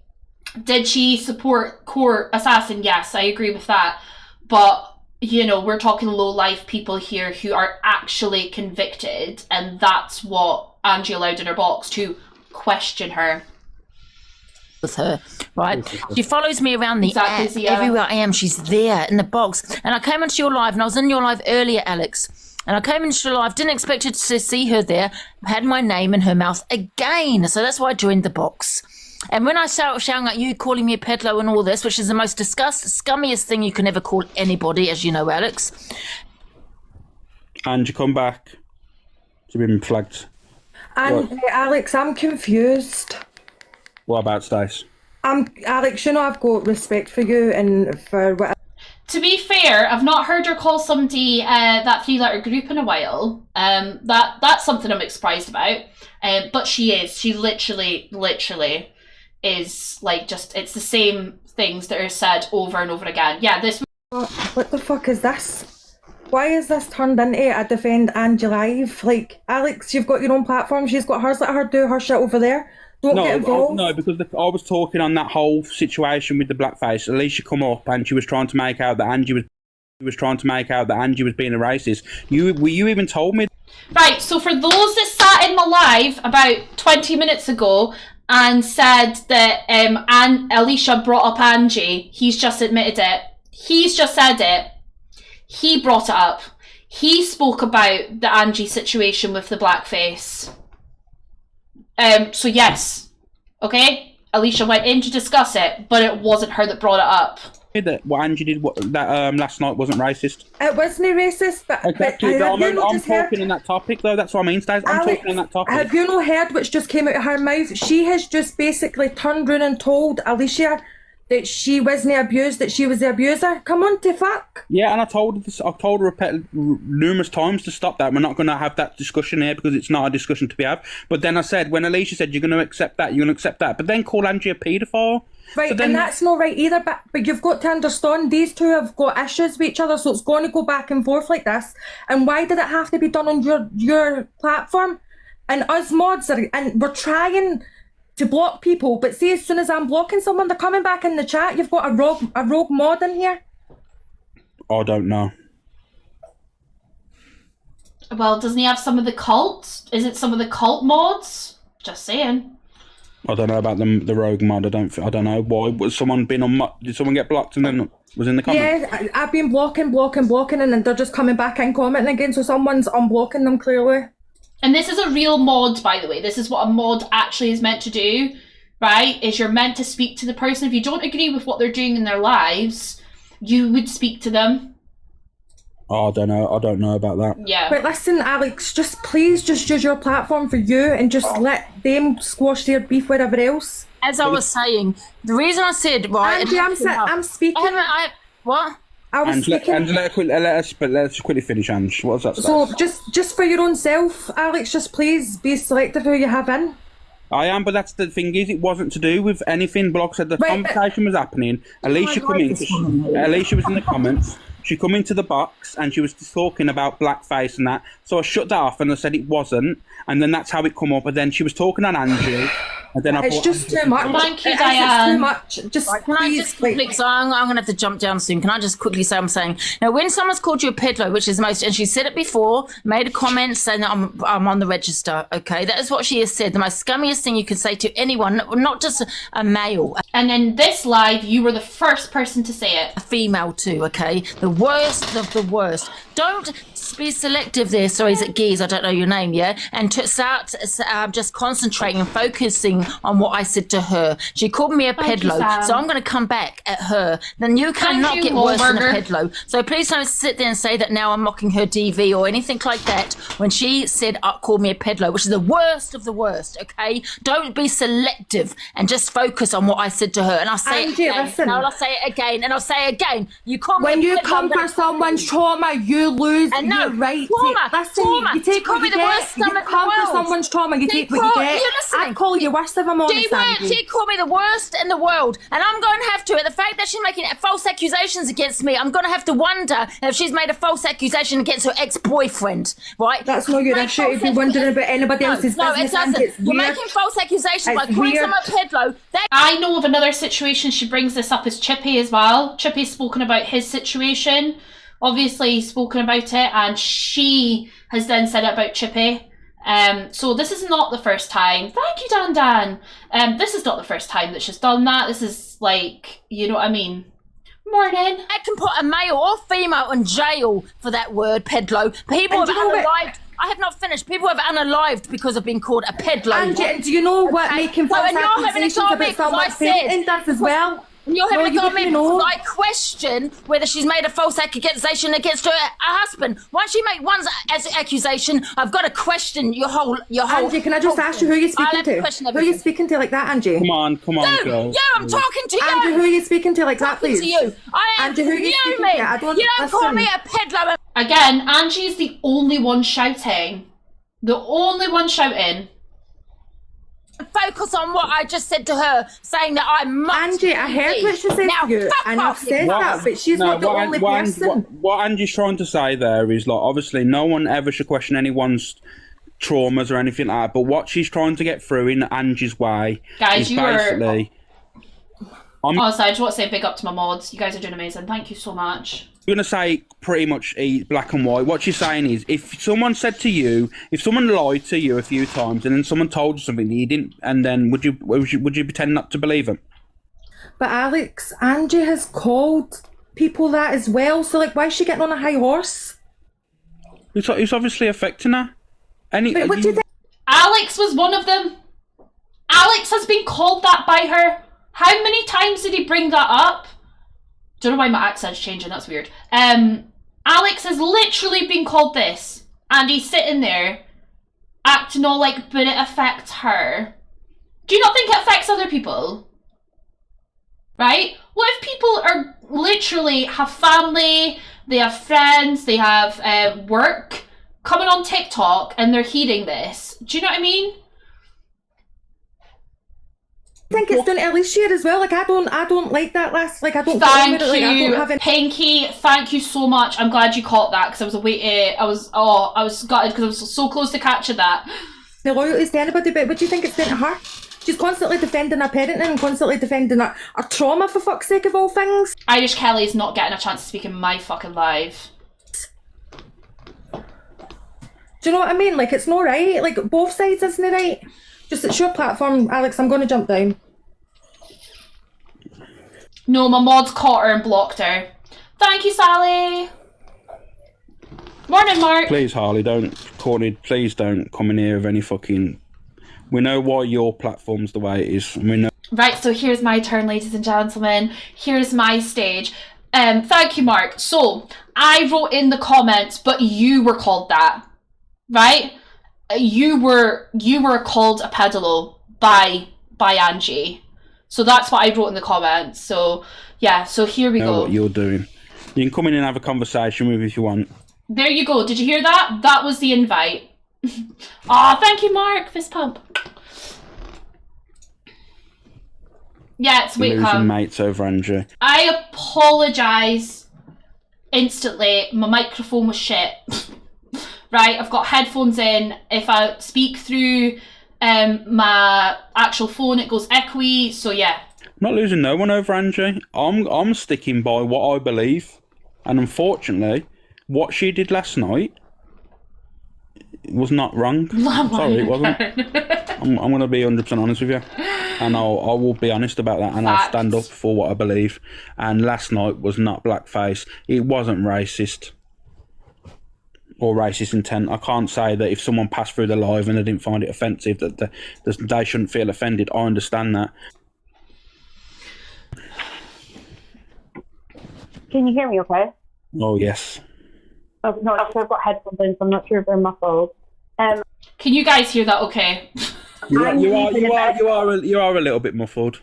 Did she support Court Assassin? Yes, I agree with that. But, you know, we're talking low-life people here who are actually convicted, and that's what Angie allowed in her box, to question her. With her, right? She follows me around the app. Everywhere I am, she's there in the box. And I came into your live, and I was in your live earlier, Alex. And I came into your live, didn't expect to see her there, had my name in her mouth again. So that's why I joined the box. And when I shouting at you, calling me a pedlo and all this, which is the most scummiest thing you can ever call anybody, as you know, Alex. And you come back. You've been flagged. And Alex, I'm confused. What about Stace? Alex, you know I've got respect for you and for what. To be fair, I've not heard her call somebody that 3-letter group in a while. That's something I'm surprised about. But she is. She literally is like just, it's the same things that are said over and over again. Yeah, this. What the fuck is this? Why is this turned into a defend Angie live? Like, Alex, you've got your own platform. She's got hers. Let her do her shit over there. Don't get involved. No, because I was talking on that whole situation with the blackface. Alicia come up and she was trying to make out that Angie was being a racist. You even told me. Right, so for those that sat in my live about 20 minutes ago and said that Alicia brought up Angie, he's just admitted it. He's just said it. He brought it up. He spoke about the Angie situation with the blackface. So yes, okay, Alicia went in to discuss it, but it wasn't her that brought it up. That what Angie did last night wasn't racist. It wasn't racist, but exactly. I'm talking on that topic though. That's what I mean, Stacey. I'm talking on that topic. Have you not heard what's just came out of her mouth? She has just basically turned around and told Alicia that she wasn't abused, that she was the abuser. Come on, to fuck. Yeah, and I told her numerous times to stop that. We're not going to have that discussion here because it's not a discussion to be had. But then I said, when Alicia said, you're going to accept that, you're going to accept that. But then call Angie a paedophile. Right, so then, and that's not right either. But you've got to understand, these two have got issues with each other, so it's going to go back and forth like this. And why did it have to be done on your platform? And us mods and we're trying to block people, but see, as soon as I'm blocking someone, they're coming back in the chat. You've got a rogue mod in here. I don't know. Well, doesn't he have some of the cult? Is it some of the cult mods? Just saying. I don't know about the rogue mod. I don't know. Why was someone been on? Did someone get blocked and then was in the comments? Yeah, I've been blocking, and then they're just coming back and commenting again. So someone's unblocking them clearly. And this is a real mod, by the way. This is what a mod actually is meant to do, right? Is you're meant to speak to the person. If you don't agree with what they're doing in their lives, you would speak to them. Oh, I don't know. I don't know about that. Yeah. But listen, Alex, please just use your platform for you and just let them squash their beef wherever else. As I was saying, the reason I said, right... Angie, I'm speaking. What? I was speaking. Angela, let us quickly finish, Ange. What's that? So, just for your own self, Alex, just please be selective who you have in. I am, but that's the thing is, it wasn't to do with anything. But like I said, the conversation was happening. Alicia Alicia was in the comments. She come into the box and she was talking about blackface and that. So I shut that off and I said it wasn't. And then that's how it come up. And then she was talking on Angie. And then it's just too much. Thank you, It's Diane. too much. Just Can I please, just quickly, so I'm going to have to jump down soon. Can I just quickly say I'm saying, now when someone's called you a peddler, which is most, and she said it before, made a comment saying that I'm on the register, okay? That is what she has said. The most scummiest thing you could say to anyone, not just a male. And in this live, you were the first person to say it. A female too, okay? The worst of the worst. Don't be selective there. Sorry, is it Geese? I don't know your name, yeah? And to start just concentrating and focusing on what I said to her. She called me a pedlo, so I'm going to come back at her. Then you cannot get worse than a pedlo. So please don't sit there and say that now I'm mocking her DV or anything like that when she said, called me a pedlo, which is the worst of the worst, okay? Don't be selective and just focus on what I said to her. And I'll say Angie, it again. listen. And I'll say it again. And I'll say it again. You call me when a you pedlo, come for someone's trauma, you lose and no, your right trauma, to listen. trauma. You take Call what me you the get. worst You scum in the come for world. someone's trauma, you take what you get. You're listening. I'd call you worst if I'm honest, Angie. She called me the worst in the world, and I'm going to have to. At the fact that she's making false accusations against me, I'm going to have to wonder if she's made a false accusation against her ex-boyfriend, right? That's not your issue. If you're wondering about anybody else's no, business, it doesn't. Angie, it's You're weird. making false accusations by It's calling weird. someone a pedlo. I know of another situation. She brings this up as Chippy as well. Chippy's spoken about his situation. Obviously, he's spoken about it, and she has then said it about Chippy. So this is not the first time. Thank you, Dan. This is not the first time that she's done that. This is like, you know what I mean? Morning. I can put a male or female in jail for that word, pedlo. People have unalived. I have not finished. People have unalived because of being called a pedlo. Angie, and do you know what making false and you're having a accusations go at me about someone's 'cause I said- parenting does as well? And you're having No, a go at me you know. because I question whether she's made a false accusation against her husband. Once you make one accusation, I've got to question your whole. Angie, can I just ask you who you're I'll speaking have to to? question Who are you everything. speaking to like that, Angie? Come on, girls. You, I'm talking to you. Angie, who are you speaking to like that, Talking please? to you. I am Angie, who are you speaking fuming. to? I don't You don't call listen. me a peddler. Again, Angie's the only one shouting. The only one shouting. Focus on what I just said to her, saying that I must. Angie, I heard what she said Now, to you, fuck and I've off. said that, but she's not the only person. What Angie's trying to say there is, like, obviously no one ever should question anyone's traumas or anything like that, but what she's trying to get through in Angie's way Guys, is you are... basically... Honestly, I just want to say big up to my mods. You guys are doing amazing. Thank you so much. I'm going to say pretty much black and white. What she's saying is, if someone said to you, if someone lied to you a few times and then someone told you something that you didn't, and then would you pretend not to believe them? But Alex, Angie has called people that as well, so like, why is she getting on a high horse? It's obviously affecting her. But what do you think? Alex was one of them. Alex has been called that by her. How many times did he bring that up? Don't know why my accent's changing, that's weird. Alex has literally been called this, and he's sitting there acting all like, but it affects her. Do you not think it affects other people? Right? What if people are literally have family, they have friends, they have work coming on TikTok and they're hearing this? Do you know what I mean? I think it's done Alicia as well. Like I don't like that last. Like I don't. Thank like, I you, don't have any... Pinky. Thank you so much. I'm glad you caught that because I was I was gutted because I was so close to catching that. The loyalties to anybody, but what do you think it's done to her? She's constantly defending her parenting and constantly defending her trauma, for fuck's sake of all things. Irish Kelly's not getting a chance to speak in my fucking live. Do you know what I mean? Like it's not right. Like both sides isn't it right? Just it's your platform, Alex. I'm going to jump down. No, my mods caught her and blocked her. Thank you, Sally. Morning, Mark. Please, Harley, Courtney, please don't come in here with any fucking... We know why your platform's the way it is. We know. Right, so here's my turn, ladies and gentlemen. Here's my stage. Thank you, Mark. So, I wrote in the comments, but you were called that. Right? You were called a pedalo by Angie. So that's what I wrote in the comments. So yeah, so here we go. What you're doing. You can come in and have a conversation with if you want. There you go. Did you hear that? That was the invite. Thank you, Mark. Fist pump. Yeah, it's losing mates over Andrew. I apologise instantly. My microphone was shit. Right, I've got headphones in. If I speak through my actual phone, it goes echoey. So yeah. I'm not losing no one over Angie. I'm sticking by what I believe, and unfortunately, what she did last night was not wrong. Sorry, it wasn't. I'm going to be 100% honest with you, and I will be honest about that, and Facts. I'll stand up for what I believe. And last night was not blackface. It wasn't racist or racist intent. I can't say that if someone passed through the live and they didn't find it offensive that they shouldn't feel offended. I understand that. Can you hear me okay? Oh, yes. Oh, no, I've got headphones in, so I'm not sure if they're muffled. Can you guys hear that okay? You are a little bit muffled.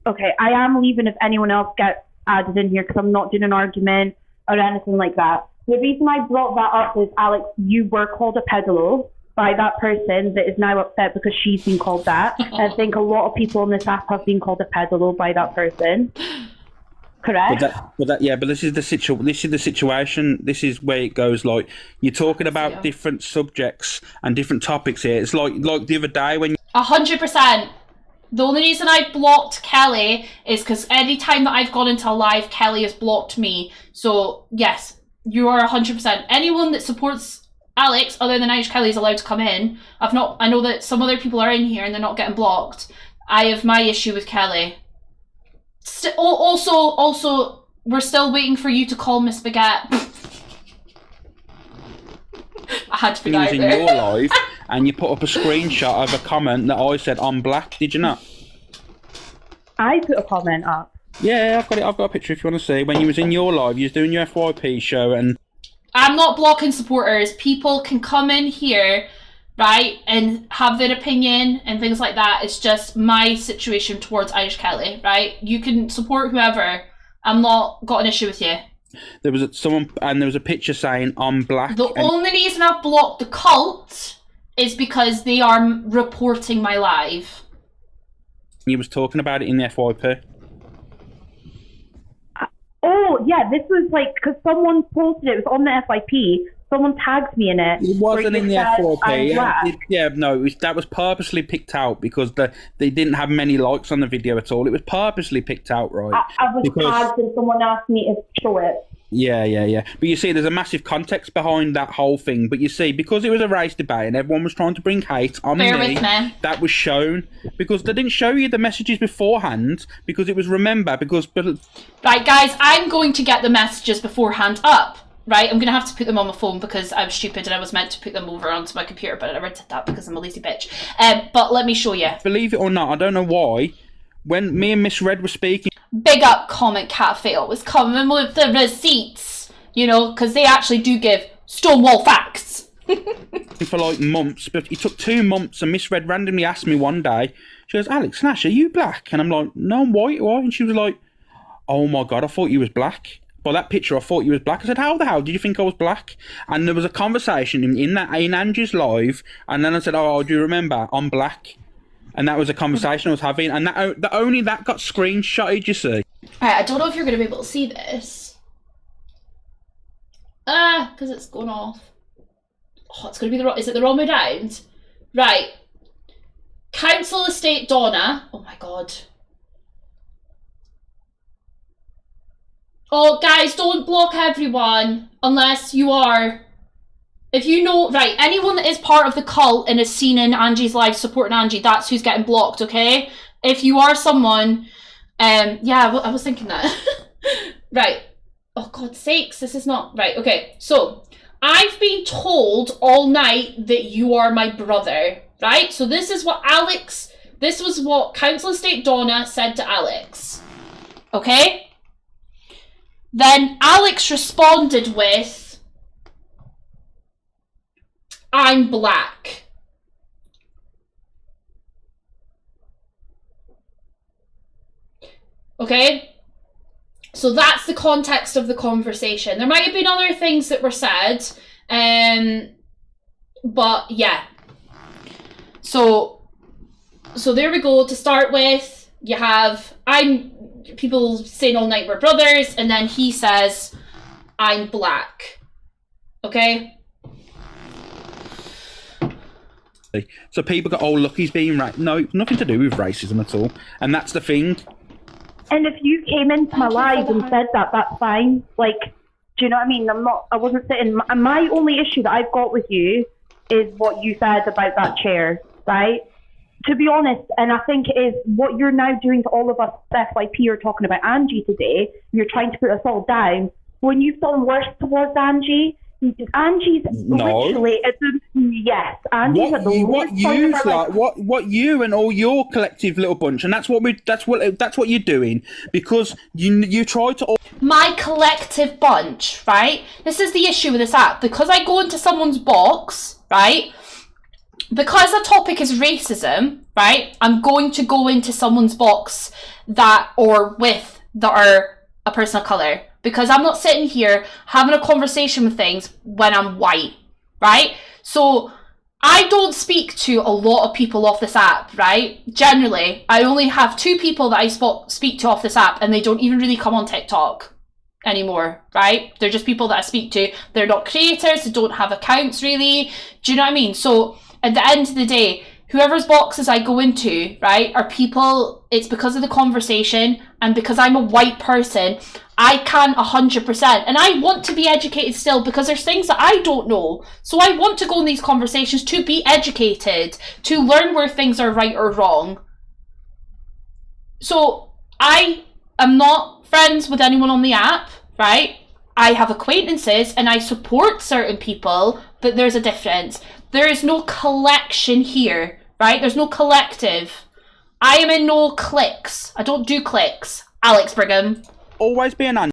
Okay, I am leaving if anyone else gets added in here because I'm not doing an argument or anything like that. The reason I brought that up is, Alex, you were called a pedophile by that person that is now upset because she's been called that. I think a lot of people on this app have been called a pedophile by that person. Correct. But this is the situation. This is where it goes. Like, you're talking about different subjects and different topics here. It's like the other day when 100%. The only reason I blocked Kelly is because any time that I've gone into a live, Kelly has blocked me. So yes, you are 100%. Anyone that supports Alex other than Irish Kelly is allowed to come in. I know that some other people are in here and they're not getting blocked. I have my issue with Kelly. Also, we're still waiting for you to call Miss Baguette. I had to be out there. In your live, and you put up a screenshot of a comment that I said I'm black. Did you not? I put a comment up. Yeah, I've got it. I've got a picture if you want to see. When you was in your live, you was doing your FYP show, and I'm not blocking supporters. People can come in here, right, and have their opinion and things like that. It's just my situation towards Irish Kelly, right? You can support whoever. I'm not got an issue with you. There was a picture saying I'm black. The only reason I've blocked the cult is because they are reporting my live. You was talking about it in the FYP. Oh yeah, this was like because someone posted it was on the FYP. Someone tagged me in it. It wasn't in the FYP. That was purposely picked out because they didn't have many likes on the video at all. It was purposely picked out, right? I was tagged and someone asked me to show it. Yeah. But you see, there's a massive context behind that whole thing. But you see, because it was a race debate and everyone was trying to bring hate on me, that was shown. Because they didn't show you the messages beforehand, because it was Right, guys, I'm going to get the messages beforehand up. Right, I'm going to have to put them on my phone because I was stupid and I was meant to put them over onto my computer, but I never did that because I'm a lazy bitch. But let me show you. Believe it or not, I don't know why, when me and Miss Red were speaking... Big up Comment Cafe always coming with the receipts, you know, because they actually do give Stonewall facts. For like months, but it took 2 months, and Miss Red randomly asked me one day, she goes, Alex, Nash, are you black? And I'm like, no, I'm white. Why? And she was like, oh my God, I thought you was black. By that picture, I thought you was black. I said, how the hell did you think I was black? And there was a conversation in Angie's live, and then I said, oh, do you remember? I'm black. And that was a conversation I was having, and only that got screenshotted, you see. Alright, I don't know if you're going to be able to see this. Because it's going off. Oh, it's going to be is it the wrong way down? Right. Council Estate Donna. Oh my God. Oh, guys, don't block everyone unless you are. If you know, right, anyone that is part of the cult and is seen in Angie's live supporting Angie, that's who's getting blocked, okay? If you are someone, yeah, I was thinking that. Right. Oh, God's sakes, this is not, right, okay. So, I've been told all night that you are my brother, right? So this is what this was what Council Estate Donna said to Alex, okay? Then Alex responded with, I'm black. Okay? So that's the context of the conversation. There might have been other things that were said, but yeah. So there we go. To start with, you have, people saying all night we're brothers, and then he says, I'm black. Okay? So people go, oh, look, he's being no, nothing to do with racism at all. And that's the thing. And if you came into my live and said that, that's fine. Like, do you know what I mean? I wasn't sitting. My only issue that I've got with you is what you said about that chair, right? To be honest, and I think it is what you're now doing to all of us, FYP, are talking about Angie today. You're trying to put us all down. When you've done worse towards Angie, Angie's literally, yes, Angie's at the lowest point of her life. What you and all your collective little bunch, and that's what you're doing, because you try to. My collective bunch, right? This is the issue with this app, because I go into someone's box, right? Because the topic is racism, right? I'm going to go into someone's box that are a person of colour. Because I'm not sitting here having a conversation with things when I'm white, right? So I don't speak to a lot of people off this app, right? Generally, I only have 2 people that I speak to off this app, and they don't even really come on TikTok anymore, right? They're just people that I speak to. They're not creators, they don't have accounts really. Do you know what I mean? So at the end of the day, whoever's boxes I go into, right, are people, it's because of the conversation, and because I'm a white person, I can 100%. And I want to be educated still, because there's things that I don't know. So I want to go in these conversations to be educated, to learn where things are right or wrong. So I am not friends with anyone on the app, right? I have acquaintances and I support certain people, but there's a difference. There is no collection here, right? There's no collective. I am in no cliques. I don't do cliques. Alex Brigham. Always be an